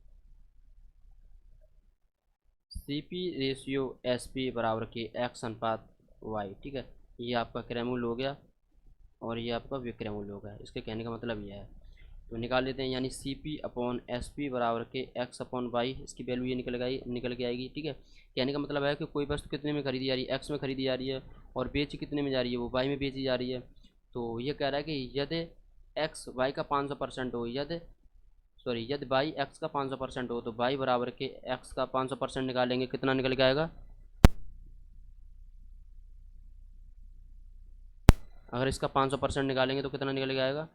[SPEAKER 1] C P ratio S P बराबर की एक्स अनुपात वाई, ठीक है। ये आपका क्रय मूल्य हो गया और ये आपका विक्रय मूल्य हो गया। इसके कहने का मतलब ये है। तो निकाल लेते हैं। यानी C P upon S P बराबर के एक्स अपॉन वाई, इसकी वैल्यू ये निकल के आएगी, ठीक है। कहने का मतलब है कि कोई वस्तु कितने में खरीदी जा रही है, एक्स में खरीदी जा रही है, और बेची कितने में जा रही है, वो वाई में बेची जा रही है। तो ये कह रहा है कि यदि एक्स वाई का 500% हो, यदि वाई एक्स का 500% हो, तो वाई बराबर के एक्स का 500% निकालेंगे, कितना निकल के आएगा। अगर इसका 500% निकालेंगे तो कितना निकल के आएगा,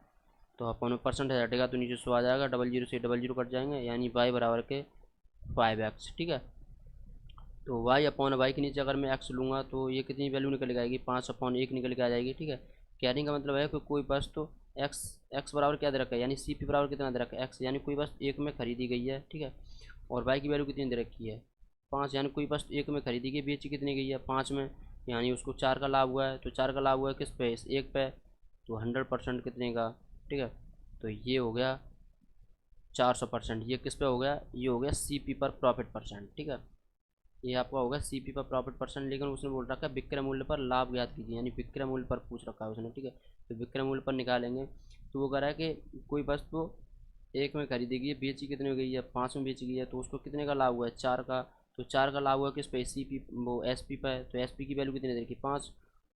[SPEAKER 1] तो अपन में परसेंट हटेगा तो नीचे 100 आ जाएगा, डबल जीरो से डबल जीरो कट जाएंगे, यानी वाई बराबर के 5x, ठीक है। तो वाई अपॉन वाई के नीचे अगर मैं एक्स लूँगा तो ये कितनी वैल्यू निकल के आएगी, 5/1 निकल के आ जाएगी, ठीक है। कहने का मतलब है कि कोई वस्तु तो एक्स एक्स बराबर क्या दे रखा है, यानी सी पी बराबर कितना दे रखा है एक्स, यानी कोई वस्तु एक में खरीदी गई है, ठीक है। और वाई की वैल्यू कितनी दे रखी है 5, यानी कोई वस्तु एक में खरीदी गई, बेची कितनी गई है 5 में, यानी उसको 4 का लाभ हुआ है। तो 4 का लाभ हुआ है किस पे, इस एक पे। तो 100% कितने का, ठीक है। तो ये हो गया 400%। ये किस पे हो गया, ये हो गया सी पी पर प्रॉफिट परसेंट, ठीक है। ये आपका होगा सी पी पर प्रॉफिट परसेंट, लेकिन उसने बोल रखा है विक्रय मूल्य पर लाभ ज्ञात कीजिए, यानी विक्रय मूल्य पर पूछ रखा है उसने, ठीक है। तो विक्रय मूल्य पर निकालेंगे। तो वो कह रहा है कि कोई वस्तु एक में खरीदी गई है, बेची कितने में गई है 5 में बेची गई है, तो उसको कितने का लाभ हुआ है 4 का। तो 4 का लाभ हुआ किस पे, सी पी, वो एस पी पर है। तो एस पी की वैल्यू कितनी देखी 5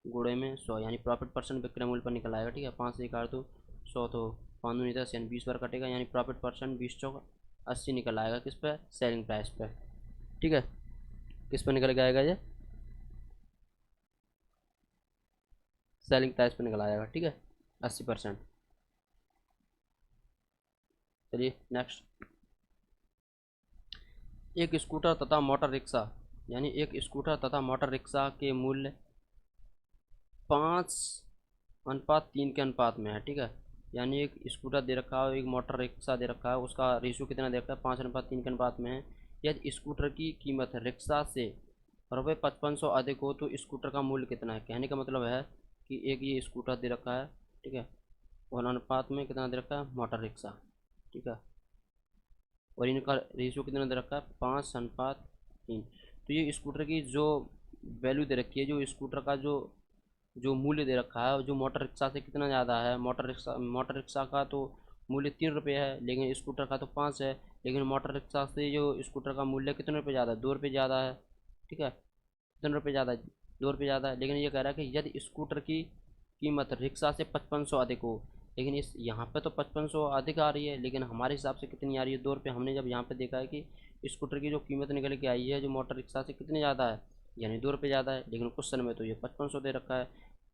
[SPEAKER 1] गुणे में 100, यानी प्रॉफिट परसेंट विक्रय मूल्य पर निकल आएगा, ठीक है। 5 से काट दो 100, तो 5 नहीं था, यानी 20 बार कटेगा, यानी प्रॉफिट परसेंट 20/80 निकल आएगा किस पे, सेलिंग प्राइस पे, ठीक है। किस पर निकल के आएगा ये, सेलिंग प्राइस पर निकल आएगा, ठीक है, 80%। चलिए नेक्स्ट। एक स्कूटर तथा मोटर रिक्शा, यानी एक स्कूटर तथा मोटर रिक्शा के मूल्य 5:3 के अनुपात में है, ठीक है। यानी एक स्कूटर दे रखा है, एक मोटर रिक्शा दे रखा है, उसका रेशियो कितना दे रखा है 5:3 के अनुपात में है। यदि स्कूटर की कीमत रिक्शा से रुपये 5500 अधिक हो तो स्कूटर का मूल्य कितना है। कहने का मतलब है कि एक ये स्कूटर दे रखा है, ठीक है, और अनुपात में कितना दे रखा है मोटर रिक्शा, ठीक है, और इनका रेशियो कितना दे रखा है 5:3। तो ये स्कूटर की जो वैल्यू दे रखी है, जो स्कूटर का जो जो मूल्य दे रखा है, जो मोटर रिक्शा से कितना ज़्यादा है। मोटर रिक्शा का तो मूल्य 3 रुपये है, लेकिन स्कूटर का तो 5 है। लेकिन मोटर रिक्शा से जो स्कूटर का मूल्य कितने रुपये ज़्यादा है, 2 रुपये ज़्यादा है, ठीक है। कितने रुपये ज़्यादा है, 2 रुपये ज़्यादा है। लेकिन ये कह रहा है कि यदि स्कूटर की कीमत रिक्शा से 5500 अधिक हो, लेकिन इस यहाँ पे तो 5500 अधिक आ रही है, लेकिन हमारे हिसाब से कितनी आ रही है ₹2। हमने जब यहाँ पे देखा है कि स्कूटर की जो कीमत निकल के आई है जो मोटर रिक्शा से कितनी ज़्यादा है, यानी ₹2 ज़्यादा है, लेकिन क्वेश्चन में तो ये 5500 दे रखा है।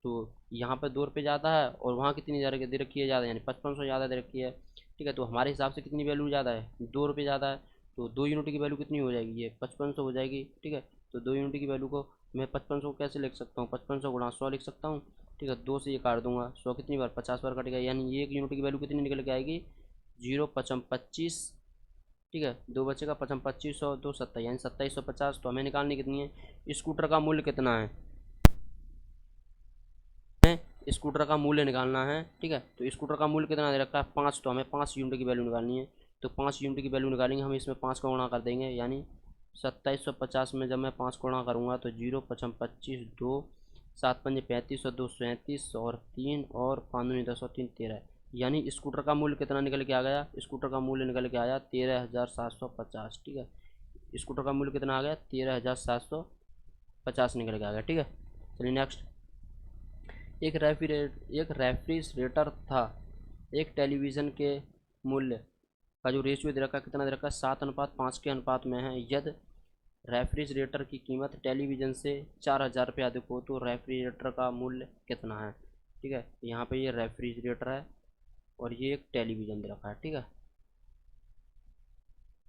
[SPEAKER 1] तो यहाँ पर ₹2 ज़्यादा है और वहाँ कितनी ज़्यादा दे रखी है, ज़्यादा, यानी 5500 ज़्यादा दे रखी है। ठीक है, तो हमारे हिसाब से कितनी वैल्यू ज़्यादा है, ₹2 ज़्यादा है। तो 2 यूनिट की वैल्यू कितनी हो जाएगी, ये 5500 हो जाएगी। ठीक है, तो 2 यूनिट की वैल्यू को मैं 5500 को कैसे लिख सकता हूँ, 5500 गुणा 100 लिख सकता हूँ। ठीक है, 2 से ये काट दूंगा, 100 कितनी बार, 50 बार कटेगा, यानी ये एक यूनिट की वैल्यू कितनी निकल के आएगी, 0.5525। ठीक है, 2 बचेगा, 55 2500 2 27, यानी 2750। तो हमें निकालनी कितनी है, स्कूटर का मूल्य कितना है, स्कूटर का मूल्य निकालना है। ठीक है, तो स्कूटर का मूल्य कितना दे रखा है, 5। तो हमें 5 यूनिट की वैल्यू निकालनी है। तो 5 यूनिट की वैल्यू निकालेंगे हम, इसमें 5 का गुणा कर देंगे, यानी 2750 में जब मैं 5 गुणा करूँगा तो 0.55 2 7 पंजे 35 और 2 37 और 3 और 5 दूनी 10 और 3 13, यानी स्कूटर का मूल्य कितना निकल के आ गया, स्कूटर का मूल्य निकल के आया 13,750। ठीक है, स्कूटर का मूल्य कितना आ गया, 13,750 निकल के आ गया। ठीक है, चलिए नेक्स्ट। एक रेफ्रिजरेटर था। एक टेलीविज़न के मूल्य का जो रेशियो दे रखा है, कितना दे रखा है, 7:5 के अनुपात में है। यदि रेफ्रिजरेटर की कीमत टेलीविज़न से 4000 रुपये अधिक हो तो रेफ्रिजरेटर का मूल्य कितना है। ठीक है, यहाँ पे ये रेफ्रिजरेटर है और ये एक टेलीविज़न दे रखा है। ठीक है,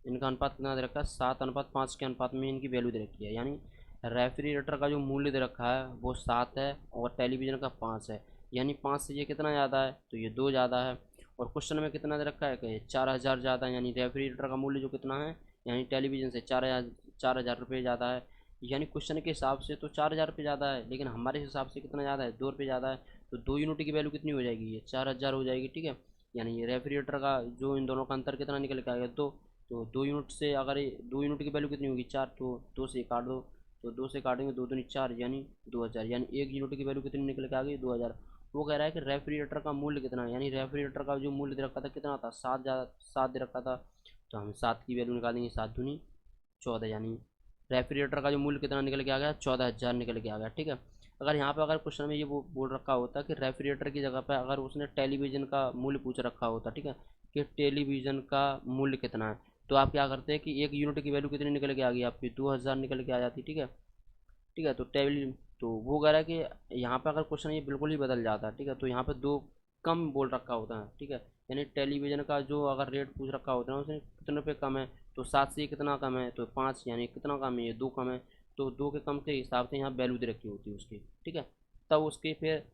[SPEAKER 1] इनका अनुपात कितना दे रखा है, 7:5 के अनुपात में इनकी वैल्यू दे रखी है। यानी रेफ्रिजरेटर का जो मूल्य दे रखा है वो 7 है और टेलीविज़न का 5 है, यानी 5 से ये कितना ज़्यादा है, तो ये 2 ज़्यादा है। और क्वेश्चन में कितना दे रखा है कि 4000 ज़्यादा है, यानी रेफ्रिजरेटर का मूल्य जो कितना है, यानी टेलीविज़न से 4000 रुपये ज़्यादा है। यानी क्वेश्चन के हिसाब से तो 4000 रुपये ज़्यादा है, लेकिन हमारे हिसाब से कितना ज़्यादा है, ₹2 ज़्यादा है। तो 2 यूनिट की वैल्यू कितनी हो जाएगी, ये 4000 हो जाएगी। ठीक है, यानी ये रेफ्रिजरेटर का जो इन दोनों का अंतर कितना निकल के आएगा, 2। तो 2 यूनिट से अगर 2 यूनिट की वैल्यू कितनी होगी, 4, तो 2 से काट दो, तो 2 से काटेंगे 2 दूनी 4, यानी 2000, यानी 1 यूनिट की वैल्यू कितनी निकल के आ गई, 2000। वो कह रहा है कि रेफ्रिजरेटर का मूल्य कितना है, यानी रेफ्रिजरेटर का जो मूल्य दे रखा था कितना था, 7 दे रखा था। तो हम 7 की वैल्यू निकालेंगे, 7 दूनी 14, यानी रेफ्रिजरेटर का जो मूल्य कितना निकल के आ गया, 14,000 निकल के आ गया। ठीक है, अगर यहाँ पे अगर क्वेश्चन में ये बोल रखा होता कि रेफ्रिजरेटर की जगह पे अगर उसने टेलीविज़न का मूल्य पूछ रखा होता, ठीक है, कि टेलीविज़न का मूल्य कितना है, तो आप क्या करते हैं कि 1 यूनिट की वैल्यू कितनी निकल के आ गई आपकी, 2000 निकल के आ जाती। ठीक है, ठीक है, तो वो कह रहा है कि यहाँ पे अगर क्वेश्चन ये बिल्कुल ही बदल जाता है। ठीक है, तो यहाँ पे 2 कम बोल रखा होता है। ठीक है, यानी टेलीविज़न का जो अगर रेट पूछ रखा होता है उसने कितने रुपये कम है, तो 7 से ये कितना कम है, तो 5, यानी कितना कम है, ये 2 कम है। तो 2 के कम के हिसाब से यहाँ वैल्यू दे रखी होती है उसकी। ठीक है, तब उसके फिर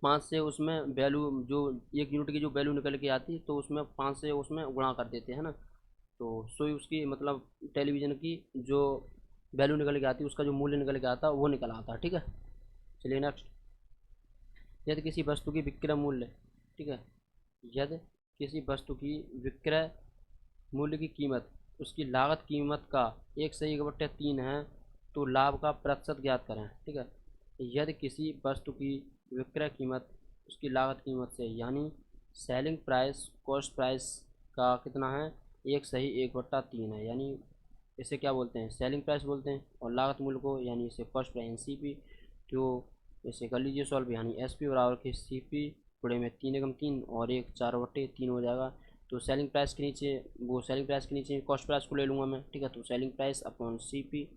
[SPEAKER 1] 5 से उसमें वैल्यू जो 1 यूनिट की जो वैल्यू निकल के आती तो उसमें 5 से उसमें गुणा कर देते हैं ना, तो सोई उसकी मतलब टेलीविज़न की जो वैल्यू निकल के आती है उसका जो मूल्य निकल के आता है वो निकल आता है। ठीक है, चलिए नेक्स्ट। यदि किसी वस्तु की विक्रय मूल्य, ठीक है, यदि किसी वस्तु की विक्रय मूल्य की कीमत उसकी लागत कीमत का 1/3 है तो लाभ का प्रतिशत ज्ञात करें। ठीक है, यदि किसी वस्तु की विक्रय कीमत उसकी लागत कीमत से, यानी सेलिंग प्राइस कॉस्ट प्राइस का कितना है, 1/3 है, यानी इसे क्या बोलते हैं, सेलिंग प्राइस बोलते हैं, और लागत मूल्य को यानी इसे कॉस्ट प्राइस NCP। तो इसे कर लीजिए सॉल्व, यानी SP बराबर के CP गुणे में 3 एकम 3 और 1 4/3 हो जाएगा। तो सेलिंग प्राइस के नीचे वो सेलिंग प्राइस के नीचे कॉस्ट प्राइस को ले लूँगा मैं। ठीक है, तो सेलिंग प्राइस अपॉन CP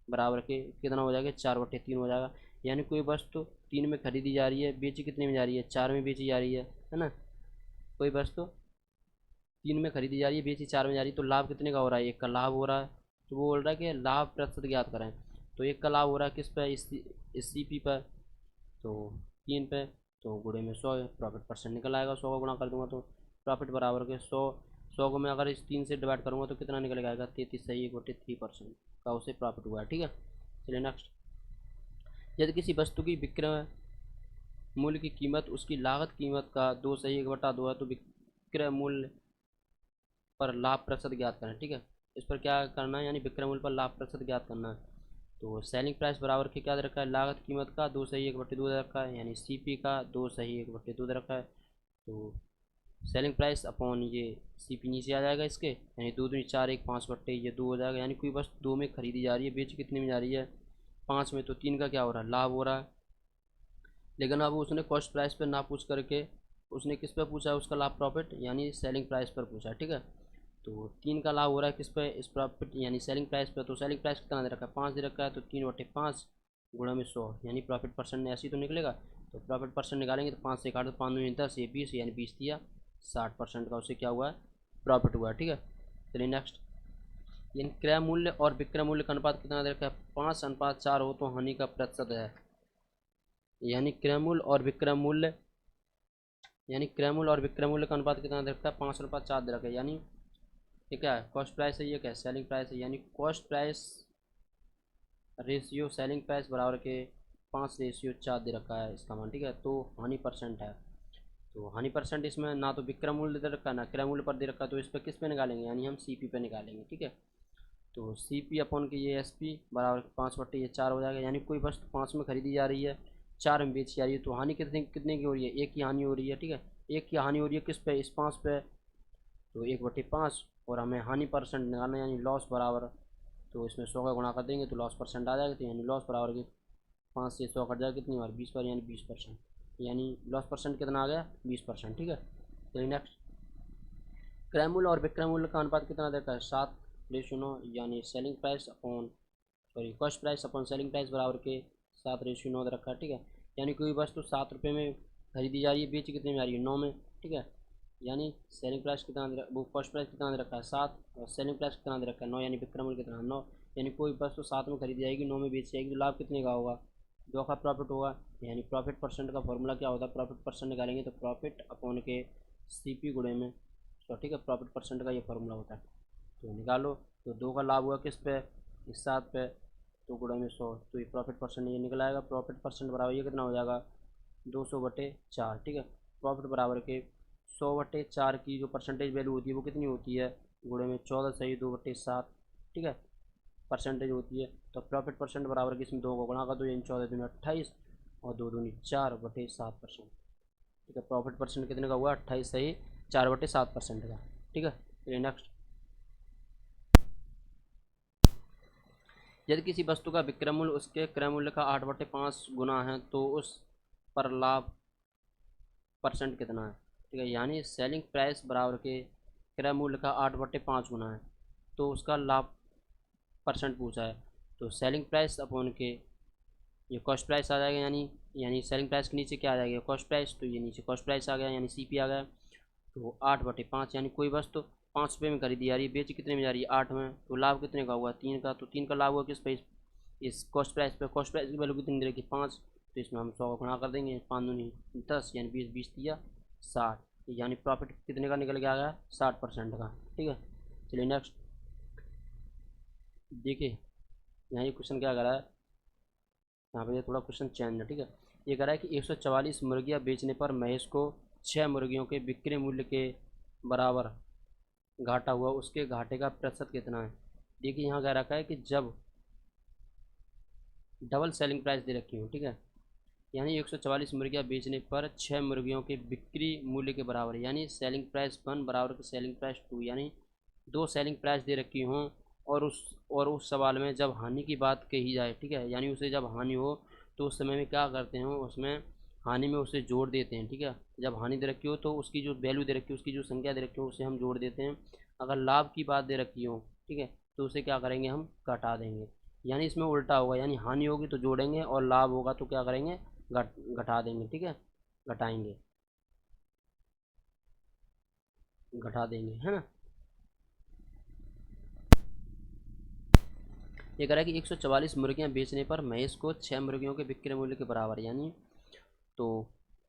[SPEAKER 1] बराबर के कितना हो जाएगा, 4/3 हो जाएगा। यानी कोई वस्तु 3 में खरीदी जा रही है, बेची कितने में जा रही है, 4 में बेची जा रही है ना। कोई वस्तु 3 में खरीदी जा रही है, बेची 4 में जा रही है, तो लाभ कितने का हो रहा है, 1 का लाभ हो रहा है। तो वो बोल रहा है कि लाभ प्रतिशत ज्ञात करें। तो 1 का लाभ हो रहा है किस पे, इस CP पर, तो 3 पे, तो गुणे में 100 प्रॉफिट परसेंट निकल आएगा। 100 का गुणा कर दूंगा तो प्रॉफिट बराबर के 100 को मैं अगर इस 3 से डिवाइड करूँगा तो कितना निकल आएगा, 33/3% का उसे प्रॉफिट हुआ है। ठीक है, चलिए नेक्स्ट। यदि किसी वस्तु की विक्रय मूल्य की कीमत उसकी लागत कीमत का 2/1/2 है तो विक्रय मूल्य पर लाभ प्रतिशत ज्ञात करें। ठीक है, इस पर क्या करना है, यानी विक्रय मूल्य पर लाभ प्रतिशत ज्ञात करना है। तो सेलिंग प्राइस बराबर के क्या दे रखा है, लागत कीमत का 2/1/2 दे रखा है, यानी CP का 2/1/2 दे रखा है। तो सेलिंग प्राइस अपॉन ये CP नीचे आ जाएगा इसके, यानी 2 दूनी 4 1 5/, ये 2 हो जाएगा। यानी कोई बस 2 में खरीदी जा रही है, बेच कितने में जा रही है, 5 में, तो 3 का क्या हो रहा है, लाभ हो रहा है। लेकिन अब उसने कॉस्ट प्राइस पे ना पूछ करके उसने किस पे पूछा है उसका लाभ प्रॉफिट, यानी सेलिंग प्राइस पर पूछा है, ठीक है। तो 3 का लाभ हो रहा है किस पे, इस प्रॉफिट यानी सेलिंग प्राइस पे। तो सेलिंग प्राइस कितना दे रखा है, 5 दे रखा है, तो 3/5 गुणा में 100 यानी प्रॉफिट परसेंट ने ऐसे ही तो निकलेगा। तो प्रॉफिट परसेंट निकालेंगे तो 5 से काट दो, 5 दूनी 10, ये 20 यानी 20 दिया 60% का उससे क्या हुआ है, प्रॉफिट हुआ है, ठीक है। चलिए नेक्स्ट, यानी क्रय मूल्य और विक्रय मूल्य का अनुपात कितना दे रखा है, 5:4 हो तो हानि का प्रतिशत है। यानी क्रय मूल्य और विक्रय मूल्य, यानी क्रय मूल्य और विक्रय मूल्य का अनुपात कितना दे रखा है, 5:4 दे रखा है। यानी ये क्या है, कॉस्ट प्राइस है, ये क्या है, सेलिंग प्राइस है। यानी cost price ratio selling price बराबर के 5:4 दे रखा है इसका मान, ठीक है। तो हानि परसेंट है, तो हानि परसेंट इसमें ना तो विक्रय मूल्य दे रखा है ना क्रय मूल्य पर दे रखा है, तो इस पर किस पे निकालेंगे, यानी हम सीपी पे निकालेंगे, ठीक है। तो सीपी अपन के ये एसपी बराबर 5/4 हो जाएगा। यानी कोई वस्तु 5 में खरीदी जा रही है, 4 में बेची जा रही है, तो हानि कितने कितने की हो रही है, एक की हानि हो रही है, ठीक है। एक की हानि हो रही है किस पे, इस 5 पे, तो 1/5 और हमें हानि परसेंट निकालना यानी लॉस बराबर, तो इसमें 100 का गुणा कर देंगे तो लॉस परसेंट आ जाएगा। तो यानी लॉस बराबर के 5 से 100 कट जाएगा कितनी बार, 20 बार, यानी 20%, यानी लॉस परसेंट कितना आ गया, 20%, ठीक है। चलिए नेक्स्ट, क्रय मूल्य और विक्रय मूल्य का अनुपात कितना देखा है, 7:9, यानी selling price upon sorry cost price upon selling price बराबर के 7:9 दे रखा है, ठीक है। यानी कोई वस्तु 7 रुपये में खरीदी जा रही है, बेची कितने में आ रही है, 9 में, ठीक है। यानी सेलिंग प्राइस कितना वो कॉस्ट प्राइस कितना दे रखा है, 7, और सेलिंग प्राइस कितना दे रखा है, 9, यानी विक्रय मूल्य कितना, 9। यानी कोई वस्तु 7 में खरीदी जाएगी, 9 में बेची जाएगी, तो लाभ कितने का होगा, 2 का प्रॉफिट होगा। यानी प्रॉफिट परसेंट का फॉर्मूला क्या होता है, प्रॉफिट परसेंट निकालेंगे तो प्रॉफिट अपॉन के सीपी गुणे में, तो ठीक है, प्रॉफिट परसेंट का ये फॉर्मूला होता है। तो निकालो, तो 2 का लाभ हुआ किस पे, इस 7 पे, तो गुणा में 100, तो ये प्रॉफिट परसेंट ये निकल आएगा। प्रॉफिट परसेंट बराबर ये कितना हो जाएगा, 200/4, ठीक है। प्रॉफिट बराबर के 100/4 की जो परसेंटेज वैल्यू होती है वो कितनी होती है, गुणे में 14 सही 2/7, ठीक है, परसेंटेज होती है। तो प्रॉफिट परसेंट बराबर के इसमें 2 को गुणा कर दो, यानी 14 दूनी 28 और 2 दूनी 4/7%, ठीक है। प्रॉफिट परसेंट कितने का हुआ, 28 सही 4/7% का, ठीक है। चलिए नेक्स्ट, यदि किसी वस्तु का विक्रय मूल्य उसके क्रय मूल्य का 8/5 गुना है तो उस पर लाभ परसेंट कितना है, ठीक है। यानी सेलिंग प्राइस बराबर के क्रय मूल्य का 8/5 गुना है तो उसका लाभ परसेंट पूछा है। तो सेलिंग प्राइस अपॉन के ये कॉस्ट प्राइस आ जाएगा, यानी सेलिंग प्राइस के नीचे क्या आ जाएगा, कॉस्ट प्राइस, तो ये नीचे कॉस्ट प्राइस आ गया, यानी सीपी आ गया। तो 8/5, यानी कोई वस्तु 5 रुपये में खरीदी जा रही है, बेची कितने में जा रही है, 8 में, तो लाभ कितने का हुआ, 3 का। तो 3 का लाभ हुआ किस पे, इस कॉस्ट प्राइस पे। कॉस्ट प्राइस की वैल्यू कितनी दे रखी, 5, तो इसमें हम 100 का गुणा कर देंगे, 5 दूनी 10, यानी 20, 20 दिया 60, यानी प्रॉफिट कितने का निकल के आ गया, 60% का, ठीक है। चलिए नेक्स्ट देखिए, यहाँ ये क्वेश्चन क्या करा है, यहाँ पे थोड़ा क्वेश्चन चेंज है, ठीक है। ये कह रहा है कि 144 मुर्गियाँ बेचने पर महेश को 6 मुर्गियों के बिक्री मूल्य के बराबर घाटा हुआ, उसके घाटे का प्रतिशत कितना है। देखिए यहाँ कह रखा है कि जब डबल सेलिंग प्राइस दे रखी हो, ठीक है, यानी 144 मुर्गियाँ बेचने पर 6 मुर्गियों के बिक्री मूल्य के बराबर, यानी सेलिंग प्राइस 1 बराबर के सेलिंग प्राइस 2, यानी 2 सेलिंग प्राइस दे रखी हों, और उस सवाल में जब हानि की बात कही जाए, ठीक है, यानी उसे जब हानि हो तो उस समय में क्या करते हैं, उसमें हानि में उसे जोड़ देते हैं, ठीक है। जब हानि दे रखी हो तो उसकी जो वैल्यू दे रखी हो, उसकी जो संख्या दे रखी हो उसे हम जोड़ देते हैं। अगर लाभ की बात दे रखी हो, ठीक है, तो उसे क्या करेंगे, हम घटा देंगे। यानी इसमें उल्टा होगा, यानी हानि होगी तो जोड़ेंगे और लाभ होगा तो क्या करेंगे, घटा देंगे, ठीक है, घटाएंगे, घटा देंगे, है ना। ये कह रहा है कि 144 मुर्गियाँ बेचने पर महेश को 6 मुर्गियों के विक्रय मूल्य के बराबर, यानी तो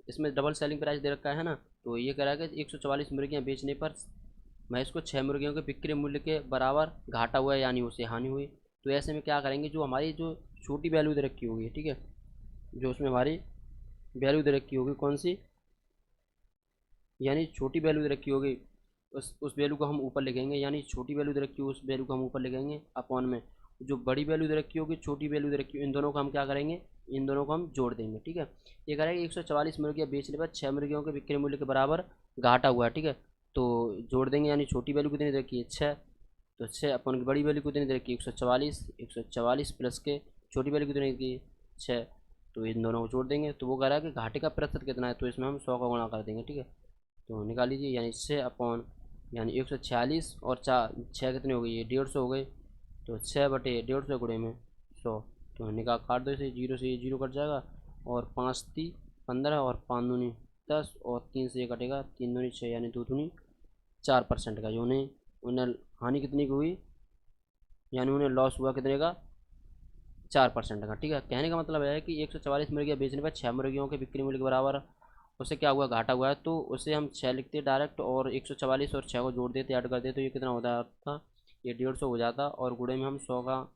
[SPEAKER 1] इसमें डबल सेलिंग प्राइस दे रखा है ना, तो ये कह रहा है कि 144 मुर्गियाँ बेचने पर महेश को 6 मुर्गियों के विक्रय मूल्य के बराबर घाटा हुआ है, यानी उसे हानि हुई। तो ऐसे में क्या करेंगे, जो हमारी जो छोटी वैल्यू दे रखी होगी, ठीक है, जो उसमें हमारी वैल्यू दे रखी होगी कौन सी, यानी छोटी वैल्यू दे रखी होगी, उस वैल्यू को हम ऊपर लिखेंगे, यानी छोटी वैल्यू दे रखी होगी उस वैल्यू को हम ऊपर लिखेंगे अपॉन में जो बड़ी वैल्यू दे रखी होगी, छोटी वैल्यू दे रखी होगी, इन दोनों को हम क्या करेंगे, इन दोनों को हम जोड़ देंगे, ठीक है। ये करेंगे 144 मुर्गियाँ बेचने पर 6 मुर्गियों के विक्रय मूल्य के बराबर घाटा हुआ है, ठीक है। तो जोड़ देंगे, यानी छोटी वैल्यू कितनी दे रखी है, 6, तो 6 अपन की बड़ी वैल्यू कितनी दे रखी है, 144, 144 प्लस के छोटी वैल्यू कितनी की 6, तो इन दोनों को जोड़ देंगे तो वो कह रहा है कि घाटे का प्रतिशत कितना है, तो इसमें हम 100 का गुणा कर देंगे, ठीक है। तो निकाल लीजिए, यानी 6 अपॉन यानी 146 और 6 कितने हो गई, ये 150 हो गए, तो 6/150 गुणे में 100। तो निकाल काट दो इसे, 0 से ये 0 कट जाएगा और 5 × 15 और 5 दूनी 10 और 3 से ये कटेगा, 3 दूनी 6 यानी 2 दूनी 4% का, जो उन्हें हानि कितनी की हुई, यानी उन्हें लॉस हुआ कितने का, 4% का, ठीक है। कहने का मतलब है कि 144 मुर्गियाँ बेचने पर 6 मुर्गियों के बिक्री मूल्य के बराबर उसे क्या हुआ, घाटा हुआ है, तो उसे हम 6 लिखते डायरेक्ट और 144 और 6 को जोड़ देते, ऐड कर देते, तो ये कितना हो जाता, ये 150 हो जाता और गुणे में हम 100 का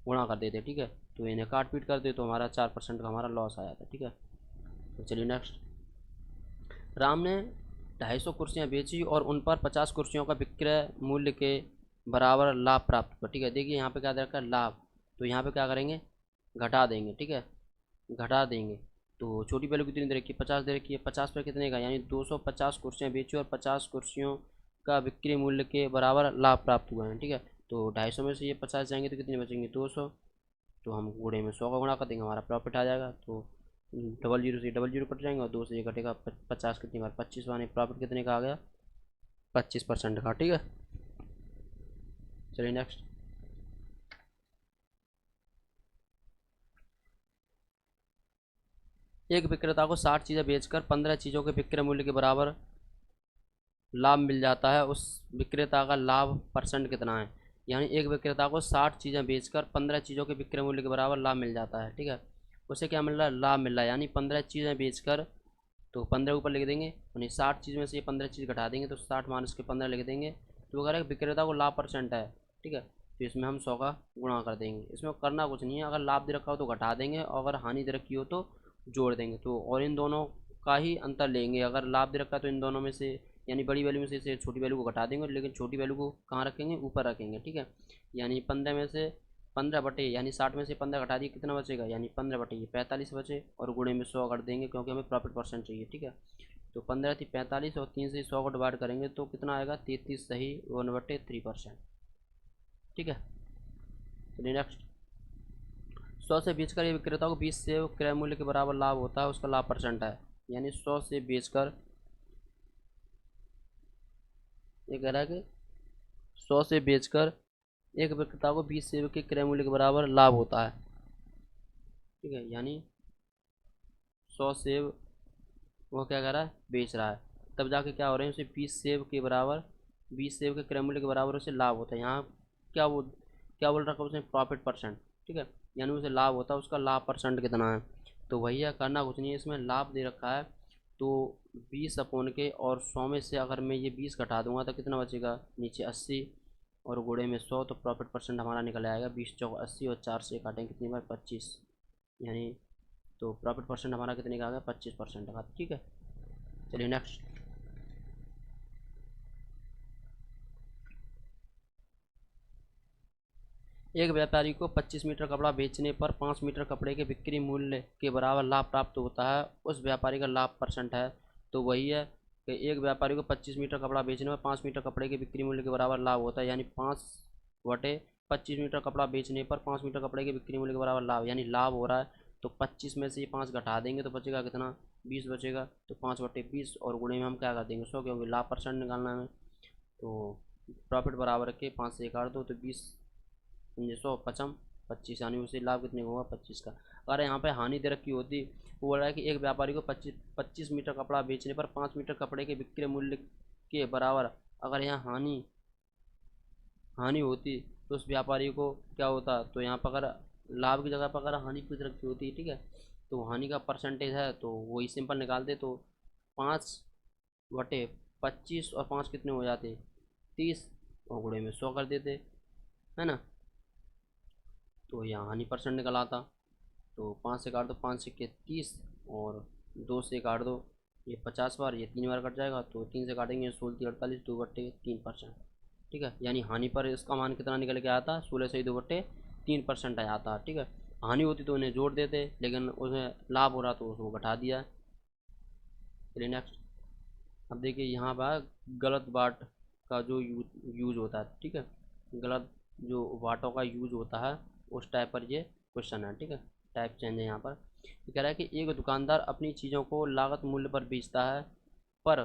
[SPEAKER 1] गुणा कर देते, ठीक है। तो इन्हें काट पीट कर दे तो हमारा 4% का हमारा लॉस आया था, ठीक है। तो चलिए नेक्स्ट। राम ने 250 कुर्सियाँ बेची और उन पर 50 कुर्सियों का विक्रय मूल्य के बराबर लाभ प्राप्त हुआ, ठीक है। देखिए यहाँ पे क्या दे रखा है, लाभ, तो यहाँ पे क्या करेंगे, घटा देंगे, ठीक है, घटा देंगे। तो छोटी वैल्यू कितनी दे रखी है, 50 दे रखी है, 50 पे कितने का, यानी 250 कुर्सियाँ बेची और 50 कुर्सियों का बिक्री मूल्य के बराबर लाभ प्राप्त हुआ है, ठीक है। तो 250 में से ये 50 जाएंगे तो कितने बचेंगे, 200, तो हम गुणे में 100 का गुणा कर देंगे, हमारा प्रॉफिट आ जाएगा। तो 00 से 00 कट जाएंगे और 2 से ये कटेगा, 50 कितनी बार 25, यानी प्रॉफिट कितने का आ गया, 25% का, ठीक है। चलिए नेक्स्ट। एक विक्रेता को 60 चीज़ें बेचकर 15 चीज़ों के विक्रय मूल्य के बराबर लाभ मिल जाता है, उस विक्रेता का लाभ परसेंट कितना है। यानी एक विक्रेता को 60 चीज़ें बेचकर 15 चीज़ों के विक्रय मूल्य के बराबर लाभ मिल जाता है, ठीक है। उसे क्या मिल रहा है, लाभ मिल रहा है, यानी 15 चीज़ें बेचकर, तो 15 ऊपर लिख देंगे, यानी 60 चीज़ में से ये 15 चीज़ घटा देंगे, तो 60 माइनस के 15 लिख देंगे, तो वो कह रहा है विक्रेता को लाभ परसेंट है, ठीक है। तो इसमें हम 100 का गुणा कर देंगे, इसमें करना कुछ नहीं है, अगर लाभ दे रखा हो तो घटा देंगे और अगर हानि दे रखी हो तो जोड़ देंगे। तो और इन दोनों का ही अंतर लेंगे, अगर लाभ दे रखा है तो इन दोनों में से यानी बड़ी वैल्यू में से इसे छोटी वैल्यू को घटा देंगे, लेकिन छोटी वैल्यू को कहाँ रखेंगे, ऊपर रखेंगे, ठीक है। यानी 15 में से 15 बटे यानी 60 में से 15 घटा दिए, कितना बचेगा, यानी 15 बटे ये 45 बचे और गुणे में 100 कर देंगे क्योंकि हमें प्रॉफिट परसेंट चाहिए, ठीक है। तो 15 थी 45 और 3 से 100 को डिवाइड करेंगे तो कितना आएगा, 33 सही 1/3%, ठीक है। चलिए नेक्स्ट। 100 से बेचकर ये विक्रेता को 20 से क्रय मूल्य के बराबर लाभ होता है, उसका लाभ परसेंट है। यानी 100 से बेचकर ये कह रहा है कि 100 से बेचकर एक विक्रेता को 20 सेब के क्रय मूल्य के बराबर लाभ होता है, ठीक है। यानी 100 सेब वो क्या कर रहा है, बेच रहा है, तब जाके क्या हो रहे हैं, उसे 20 सेब के बराबर 20 सेब के क्रय मूल्य के बराबर उसे लाभ होता है। यहाँ क्या बोल रखा है उसने, प्रॉफिट परसेंट, ठीक है। यानी उसे लाभ होता है, उसका लाभ परसेंट कितना है। तो भैया करना कुछ नहीं है, इसमें लाभ दे रखा है, तो 20 अपोन के और 100 में से अगर मैं ये 20 घटा दूंगा तो कितना बचेगा, नीचे 80 और गुणे में 100, तो प्रॉफिट परसेंट हमारा निकल आएगा 20 चौक 80 और 4 से काटेंगे कितनी बार, 25, यानी तो प्रॉफिट परसेंट हमारा कितने का आ गया, 25% का, ठीक है। चलिए नेक्स्ट। एक व्यापारी को 25 मीटर कपड़ा बेचने पर 5 मीटर कपड़े के बिक्री मूल्य के बराबर लाभ प्राप्त होता है, उस व्यापारी का लाभ परसेंट है। तो वही है कि एक व्यापारी को 25 मीटर कपड़ा बेचने पर 5 मीटर कपड़े के बिक्री मूल्य के बराबर लाभ होता है, यानी 5/25 मीटर कपड़ा बेचने पर 5 मीटर कपड़े के बिक्री मूल्य के बराबर लाभ, यानी लाभ हो रहा है, तो 25 में से ये 5 घटा देंगे तो बचेगा कितना, 20 बचेगा, तो 5/20 और गुणे में हम क्या कर देंगे 100, क्योंकि लाभ परसेंट निकालना है हमें। तो प्रॉफिट बराबर के 5 से काट दो तो 20 100 पचम 25, यानी उसे लाभ कितने का होगा, 25 का। अगर यहाँ पे हानि दे रखी होती, वो बोल रहा है कि एक व्यापारी को 25 मीटर कपड़ा बेचने पर 5 मीटर कपड़े के बिक्री मूल्य के बराबर, अगर यहाँ हानि हानि होती तो उस व्यापारी को क्या होता, तो यहाँ पर अगर लाभ की जगह पर अगर हानि कुछ रखी होती, ठीक है, तो हानि का परसेंटेज है तो वही सिंपल निकाल दे, तो 5/25 और 5 कितने हो जाते, 30 और गुणे में 100 कर देते, है ना। तो यहाँ हानि परसेंट निकल आता, तो 5 से काट दो, 5 सिक्के 30 और 2 से काट दो, ये 50 बार, ये 3 बार कट जाएगा, तो 3 से काटेंगे 16×3 = 2/3%, ठीक है। यानी हानि पर इसका मान कितना निकल के आता, 16 से 2/3% आ जाता, ठीक है। हानि होती तो उन्हें जोड़ देते, लेकिन उसमें लाभ हो रहा तो उसको घटा दिया। चलिए नेक्स्ट। अब देखिए यहाँ पर गलत बाट का जो यूज होता है, ठीक है, गलत जो वाटों का यूज होता है उस टाइप पर ये क्वेश्चन है, ठीक है, टाइप चेंज है यहाँ पर। ये कह रहा है कि एक दुकानदार अपनी चीज़ों को लागत मूल्य पर बेचता है, पर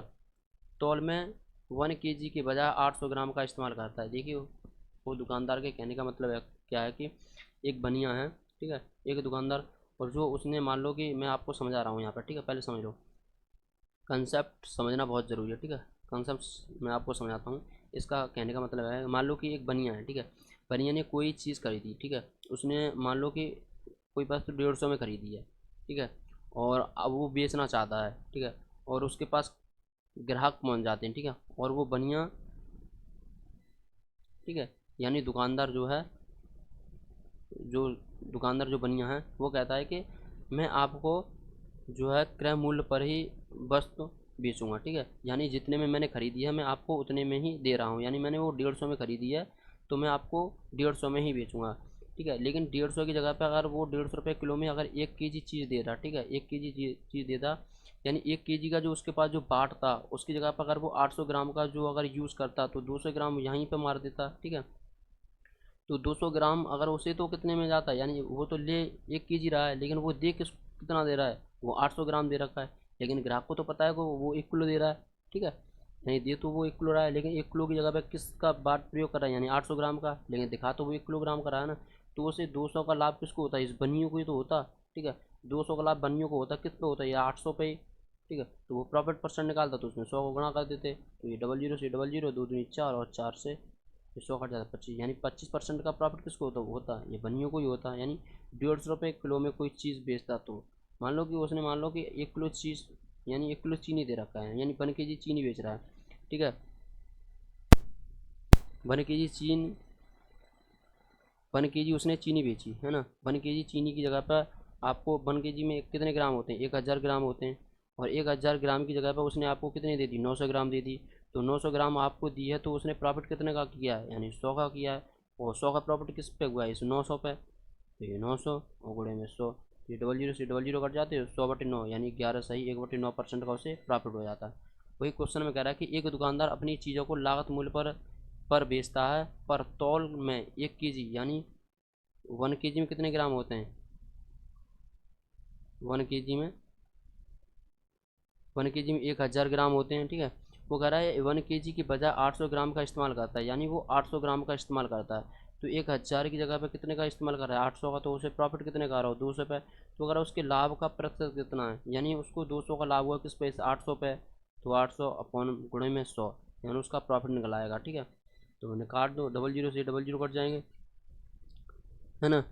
[SPEAKER 1] तौल में 1 kg के बजाय 800 ग्राम का इस्तेमाल करता है। देखिए वो दुकानदार के कहने का मतलब है क्या है कि एक बनिया है, ठीक है, एक दुकानदार, और जो उसने मान लो कि मैं आपको समझा रहा हूँ यहाँ पर, ठीक है, पहले समझ लो, कंसेप्ट समझना बहुत ज़रूरी है, ठीक है। कंसेप्ट मैं आपको समझाता हूँ। इसका कहने का मतलब है, मान लो कि एक बनिया है, ठीक है, बनिया ने कोई चीज़ खरीदी, ठीक है, उसने मान लो कि कोई वस्तु 150 में खरीदी है, ठीक है, और अब वो बेचना चाहता है, ठीक है, और उसके पास ग्राहक पहुँच जाते हैं, ठीक है, और वो बनिया, ठीक है, यानी दुकानदार जो है, जो दुकानदार जो बनिया है, वो कहता है कि मैं आपको जो है क्रय मूल्य पर ही वस्तु बेचूंगा, ठीक है, यानी जितने में मैंने खरीदी है मैं आपको उतने में ही दे रहा हूँ, यानी मैंने वो 150 में खरीदी है तो मैं आपको 150 में ही बेचूंगा, ठीक है। लेकिन 150 की जगह पर अगर वो 150 रुपये किलो में अगर 1 kg चीज़ दे रहा, ठीक है, 1 kg चीज़ दे रहा, यानी 1 kg का जो उसके पास जो बाट था उसकी जगह पर अगर वो 800 ग्राम का जो अगर यूज़ करता तो 200 ग्राम यहीं पर मार देता, ठीक है। तो 200 ग्राम अगर उसे तो कितने में जाता है, यानी वो तो ले 1 kg रहा है, लेकिन वो दे कितना दे रहा है, वो 800 ग्राम दे रखा है, लेकिन ग्राहक को तो पता है कि वो 1 किलो दे रहा है, ठीक है, नहीं दे तो वो 1 किलो रहा है, लेकिन 1 किलो की जगह पे किसका बाट प्रयोग कर रहा है, यानी 800 ग्राम का, लेकिन दिखा तो वो 1 किलोग्राम का रहा है ना। तो उसे 200 का लाभ किसको होता है, इस बनियों को ही तो होता, ठीक है, 200 का लाभ बनियों को होता, किस पे होता है, या 800 पे, ठीक है। तो वो प्रॉफिट परसेंट निकालता तो उसमें 100 को गुणा कर देते, तो ये 00 से 00, 2 दूनी 4 और 4 से 100 कट जाता है 25, यानी 25% का प्रॉफिट किसको होता है, ये बनियों को ही होता है, यानी 150 रुपये किलो में कोई चीज़ बेचता तो मान लो कि उसने मान लो कि 1 किलो चीज़, यानी 1 किलो चीनी दे रखा है, यानी 1 kg चीनी बेच रहा है, ठीक है, 1 kg चीनी, 1 kg उसने चीनी बेची है ना, 1 kg चीनी की जगह पर आपको 1 kg में कितने ग्राम होते हैं, 1000 ग्राम होते हैं, और 1000 ग्राम की जगह पर उसने आपको कितने दे दी, 900 ग्राम दे दी, तो 900 ग्राम आपको दी है तो उसने प्रॉफिट कितने का किया है, यानी 100 का किया है, और 100 का प्रॉफिट किस पे हुआ है, इस 900 पे, तो ये 900 और गुणे में 100, ये 00 से 00 कट जाते हैं, 100/9 यानी 11 सही 1/9% का उसे प्रॉफिट हो जाता है। वही क्वेश्चन में कह रहा है कि एक दुकानदार अपनी चीज़ों को लागत मूल्य पर बेचता है, पर तौल में 1 kg, यानी 1 kg में कितने ग्राम होते हैं, 1 kg में 1 kg में 1000 ग्राम होते हैं, ठीक है। वो कह रहा है 1 kg की बजाय 800 ग्राम का इस्तेमाल करता है, यानी वो 800 ग्राम का इस्तेमाल करता है, तो 1000 की जगह पे कितने का इस्तेमाल कर रहा है, 800 का, तो उसे प्रॉफिट कितने का आ रहा हो, 200 पे, तो अगर उसके लाभ का प्रतिशत कितना है, यानी उसको 200 का लाभ हुआ किस पे, 800 पे, तो 800 अपॉन गुणे में 100, यानी उसका प्रॉफिट निकल आएगा, ठीक है। तो उन्हें काट दो, 00 से 00 कट जाएंगे, है ना,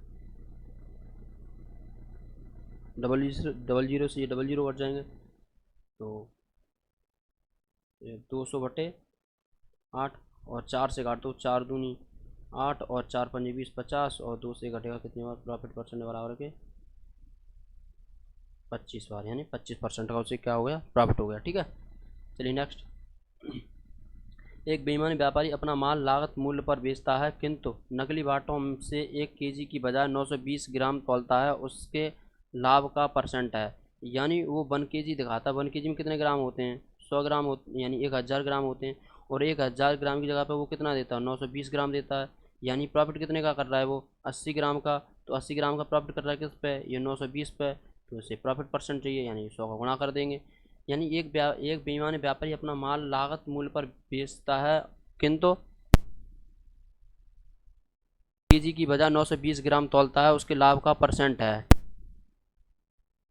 [SPEAKER 1] 00 से 00 कट जाएंगे, तो 200/8, और 4 से काट दो, 4 दूनी 8 और 4 पंजे 20, 50, और 2 से घटेगा कितनी बार, प्रॉफिट परसेंट बराबर के 25 बार, यानी 25% का उसे क्या हो गया, प्रॉफिट हो गया, ठीक है। चलिए नेक्स्ट। एक बेईमान व्यापारी अपना माल लागत मूल्य पर बेचता है, किंतु नकली बाटों से 1 kg की बजाय 920 ग्राम तौलता है, उसके लाभ का परसेंट है, यानी वो 1 kg दिखाता है, 1 kg में कितने ग्राम होते हैं, 100 ग्राम होते, यानी 1000 ग्राम होते हैं, और 1000 ग्राम की जगह पर वो कितना देता है, 920 ग्राम देता है, यानी प्रॉफिट कितने का कर रहा है वो, 80 ग्राम का, तो 80 ग्राम का प्रॉफिट कर रहा है किस पे, ये 920 पे, तो इसे प्रॉफिट परसेंट चाहिए, यानी 100 का गुणा कर देंगे, यानी एक बेईमान व्यापारी अपना माल लागत मूल्य पर बेचता है, किंतु केजी की बजाय 920 ग्राम तौलता है, उसके लाभ का परसेंट है,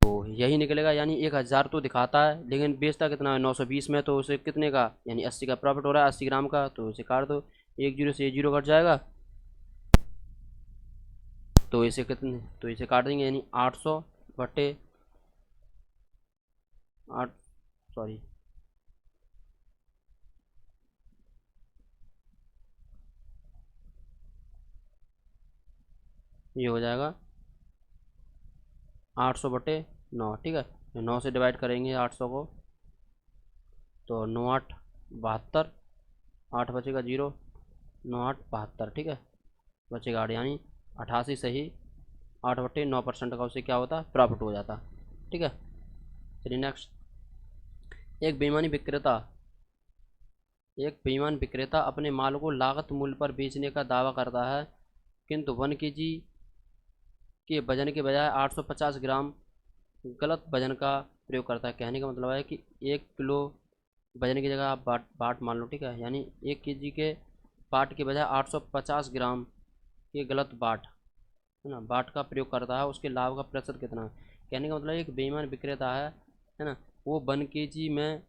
[SPEAKER 1] तो यही निकलेगा, यानी 1000 तो दिखाता है लेकिन बेचता कितना है, 920 में, तो उसे कितने का, यानी 80 का प्रॉफिट हो रहा है, 80 ग्राम का, तो उसे काट दो, 10 से 0 कट जाएगा, तो इसे कितने, तो इसे काट देंगे, यानी 800/8, सॉरी, ये हो जाएगा 800/9, ठीक है, 9 से डिवाइड करेंगे 800 को, तो 9 8 72, 8 बचेगा 0, 9 8 72, ठीक है, बचेगा 8, यानी 88 सही 8/9% का उसे क्या होता, प्रॉफिट हो जाता, ठीक है। चलिए नेक्स्ट। एक बेईमानी विक्रेता एक बेईमान विक्रेता अपने माल को लागत मूल्य पर बेचने का दावा करता है, किंतु 1 kg के वजन के बजाय 850 ग्राम गलत वजन का प्रयोग करता है। कहने का मतलब है कि 1 किलो वजन की जगह आप बाट बाट मान लो, ठीक है, यानी 1 केजी के बाट के बजाय 850 ग्राम के गलत बाट, है ना, बाट का प्रयोग करता है। उसके लाभ का प्रतिशत कितना है? कहने का मतलब एक बेईमान विक्रेता है ना, वो 1 केजी में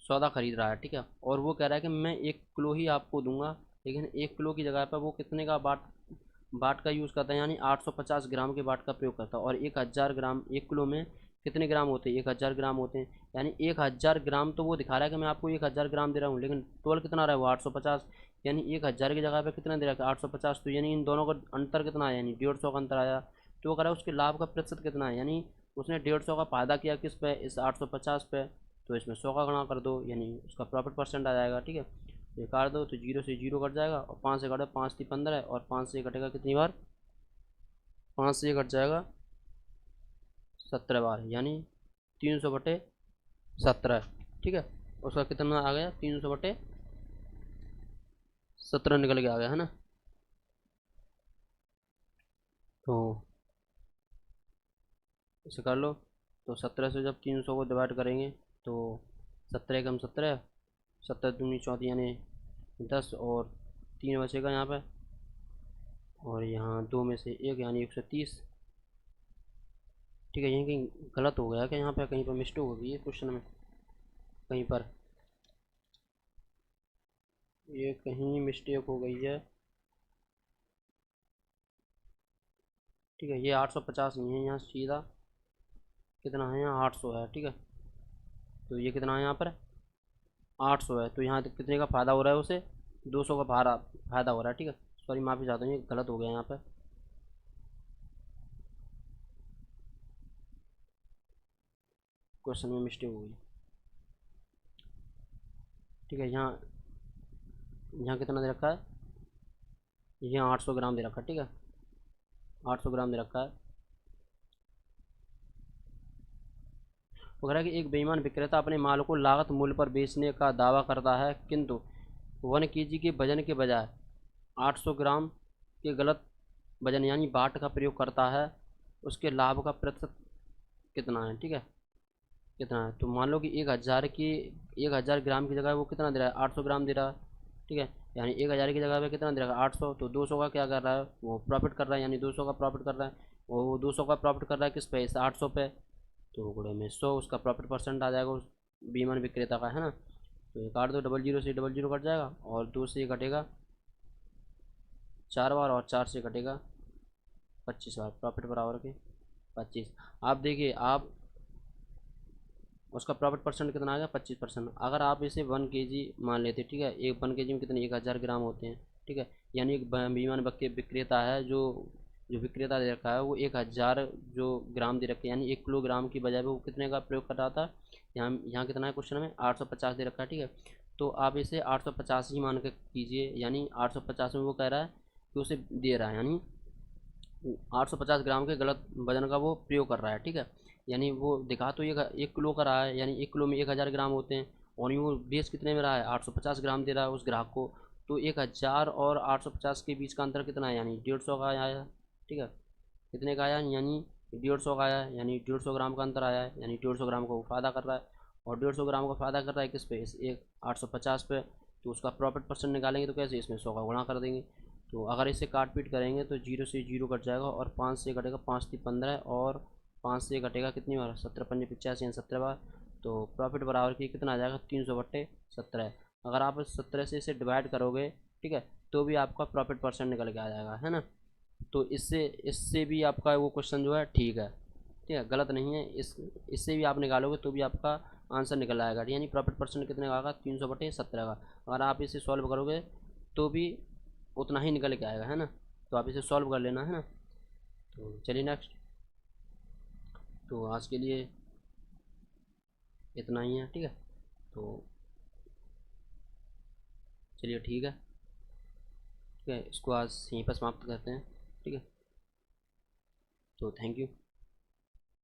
[SPEAKER 1] सौदा खरीद रहा है, ठीक है, और वो कह रहा है कि मैं 1 किलो ही आपको दूंगा, लेकिन 1 किलो की जगह पर वो कितने का बाट बाट का यूज़ करता है, यानी 850 ग्राम के बाट का प्रयोग करता है। और 1000 ग्राम, 1 किलो में कितने ग्राम होते हैं? 1000 ग्राम होते हैं, यानी 1000 ग्राम तो वो दिखा रहा है कि मैं आपको 1000 ग्राम दे रहा हूँ, लेकिन तोल कितना रहा है वो 850, यानी 1000 की जगह पे कितना दे रहा है? 850। तो यानी इन दोनों का अंतर कितना आया? यानी 150 का अंतर आया। तो वो कह रहा है उसके लाभ का प्रतिशत कितना है, यानी उसने 150 का फायदा किया किस पे? इस 850 पे। तो इसमें 100 का गुणा कर दो, यानी उसका प्रॉफिट परसेंट आ जाएगा, ठीक है। ये काट दो तो 0 से 0 कट जाएगा, और 5 से कटे 5 3 15, और 5 से कटेगा कितनी बार? 5 से कट जाएगा 17 बार, यानी 300/17, ठीक है। उसका कितना आ गया? 300/17 निकल के आ गया, है ना। तो इसे कर लो। तो 17 से जब 300 को डिवाइड करेंगे तो 17 कम 17, 17 दूनी 34, यानी 10, और 3 बचेगा यहाँ पे, और यहाँ 2 में से 1, यानी 130, ठीक है। यहीं कहीं गलत हो गया क्या? यहाँ पे कहीं पर मिस्टेक हो गई है क्वेश्चन में, कहीं पर ये कहीं मिस्टेक हो गई है, ठीक है। ये 850 नहीं है, यहाँ सीधा कितना है? यहाँ 800 है, ठीक है। तो ये कितना है यहाँ पर? 800 है। तो यहाँ तक कितने का फ़ायदा हो रहा है उसे? 200 का फ़ायदा हो रहा है, ठीक है। सॉरी, माफ़ी चाहता हूँ, ये गलत हो गया यहाँ पर, क्वेश्चन में मिस्टेक हो गई, ठीक है। यहाँ यहाँ कितना दे रखा है? यहाँ 800 ग्राम दे रखा है, ठीक है, 800 ग्राम दे रखा है। वगैरह कि एक बेईमान विक्रेता अपने माल को लागत मूल्य पर बेचने का दावा करता है, किंतु 1 केजी के वजन के बजाय 800 ग्राम के गलत वजन यानी बाट का प्रयोग करता है। उसके लाभ का प्रतिशत कितना है, ठीक है, कितना है? तो मान लो कि 1000 ग्राम की जगह वो कितना दे रहा है? 800 ग्राम दे रहा है, ठीक है। यानी 1000 की जगह पे कितना दे रहा है? 800। तो 200 का क्या कर रहा है? वो प्रॉफिट कर रहा है, यानी 200 का प्रॉफिट कर रहा है। वो 200 का प्रॉफिट कर रहा है किस पे? इस 800 पे। तो गुणे में 100 उसका प्रॉफिट परसेंट आ जाएगा उस बीमन विक्रेता का, है ना। तो ये काट दो, 00 से 00 कट जाएगा, और 2 से ये कटेगा 4 बार, और 4 से कटेगा 25 बार, प्रॉफिट बराबर के 25। आप देखिए, आप उसका प्रॉफिट परसेंट कितना आ गया? 25%। अगर आप इसे 1 केजी मान लेते, ठीक है, एक 1 केजी में कितने? 1000 ग्राम होते हैं, ठीक है। यानी एक बीमान बक्के विक्रेता है, जो जो विक्रेता दे रखा है वो 1000 जो ग्राम दे रखे हैं, यानी 1 किलोग्राम की बजाय वो कितने का प्रयोग कर रहा था? यहाँ यहाँ कितना है क्वेश्चन में? 850 दे रखा है, ठीक है। तो आप इसे 850 ही मान के कीजिए, यानी 850 में वो कह रहा है कि उसे दे रहा है, यानी 850 ग्राम के गलत वजन का वो प्रयोग कर रहा है, ठीक है। यानी वो दिखा तो ये 1 किलो का रहा है, यानी 1 किलो में 1000 ग्राम होते हैं, और ये वो बेच कितने में रहा है? 850 ग्राम दे रहा है उस ग्राहक को। तो 1000 और 850 के बीच का अंतर कितना है? यानी 150 का आया है, ठीक है। कितने का आया? यानी 150 का आया है, यानी 150 ग्राम का अंतर आया है, यानी 150 ग्राम का वो फायदा कर रहा है। और 150 ग्राम का फायदा कर रहा है किस पे? इस एक 850 पे। तो उसका प्रॉफिट परसेंट निकालेंगे तो कैसे? इसमें 100 का गुणा कर देंगे। तो अगर इसे काट पीट करेंगे तो 0 से 0 कट जाएगा, और 5 से कटेगा 5 3 15, और 5 से कटेगा कितनी बार? 17 5 85, 17 बार। तो प्रॉफिट बराबर की कितना आ जाएगा? 300/17। अगर आप 17 से इसे डिवाइड करोगे, ठीक है, तो भी आपका प्रॉफिट परसेंट निकल के आ जाएगा, है ना। तो इससे इससे भी आपका वो क्वेश्चन जो है ठीक है, ठीक है, गलत नहीं है। इससे भी आप निकालोगे तो भी आपका आंसर निकल आएगा, यानी प्रॉफिट परसेंट कितने का आएगा? 300/17 का। अगर आप इसे सॉल्व करोगे तो भी उतना ही निकल के आएगा, है ना। तो आप इसे सॉल्व कर लेना, है ना। तो चलिए नेक्स्ट। तो आज के लिए इतना ही है, ठीक है। तो चलिए ठीक है, ठीक है, इसको आज यहीं पर समाप्त करते हैं, ठीक है। तो थैंक यू।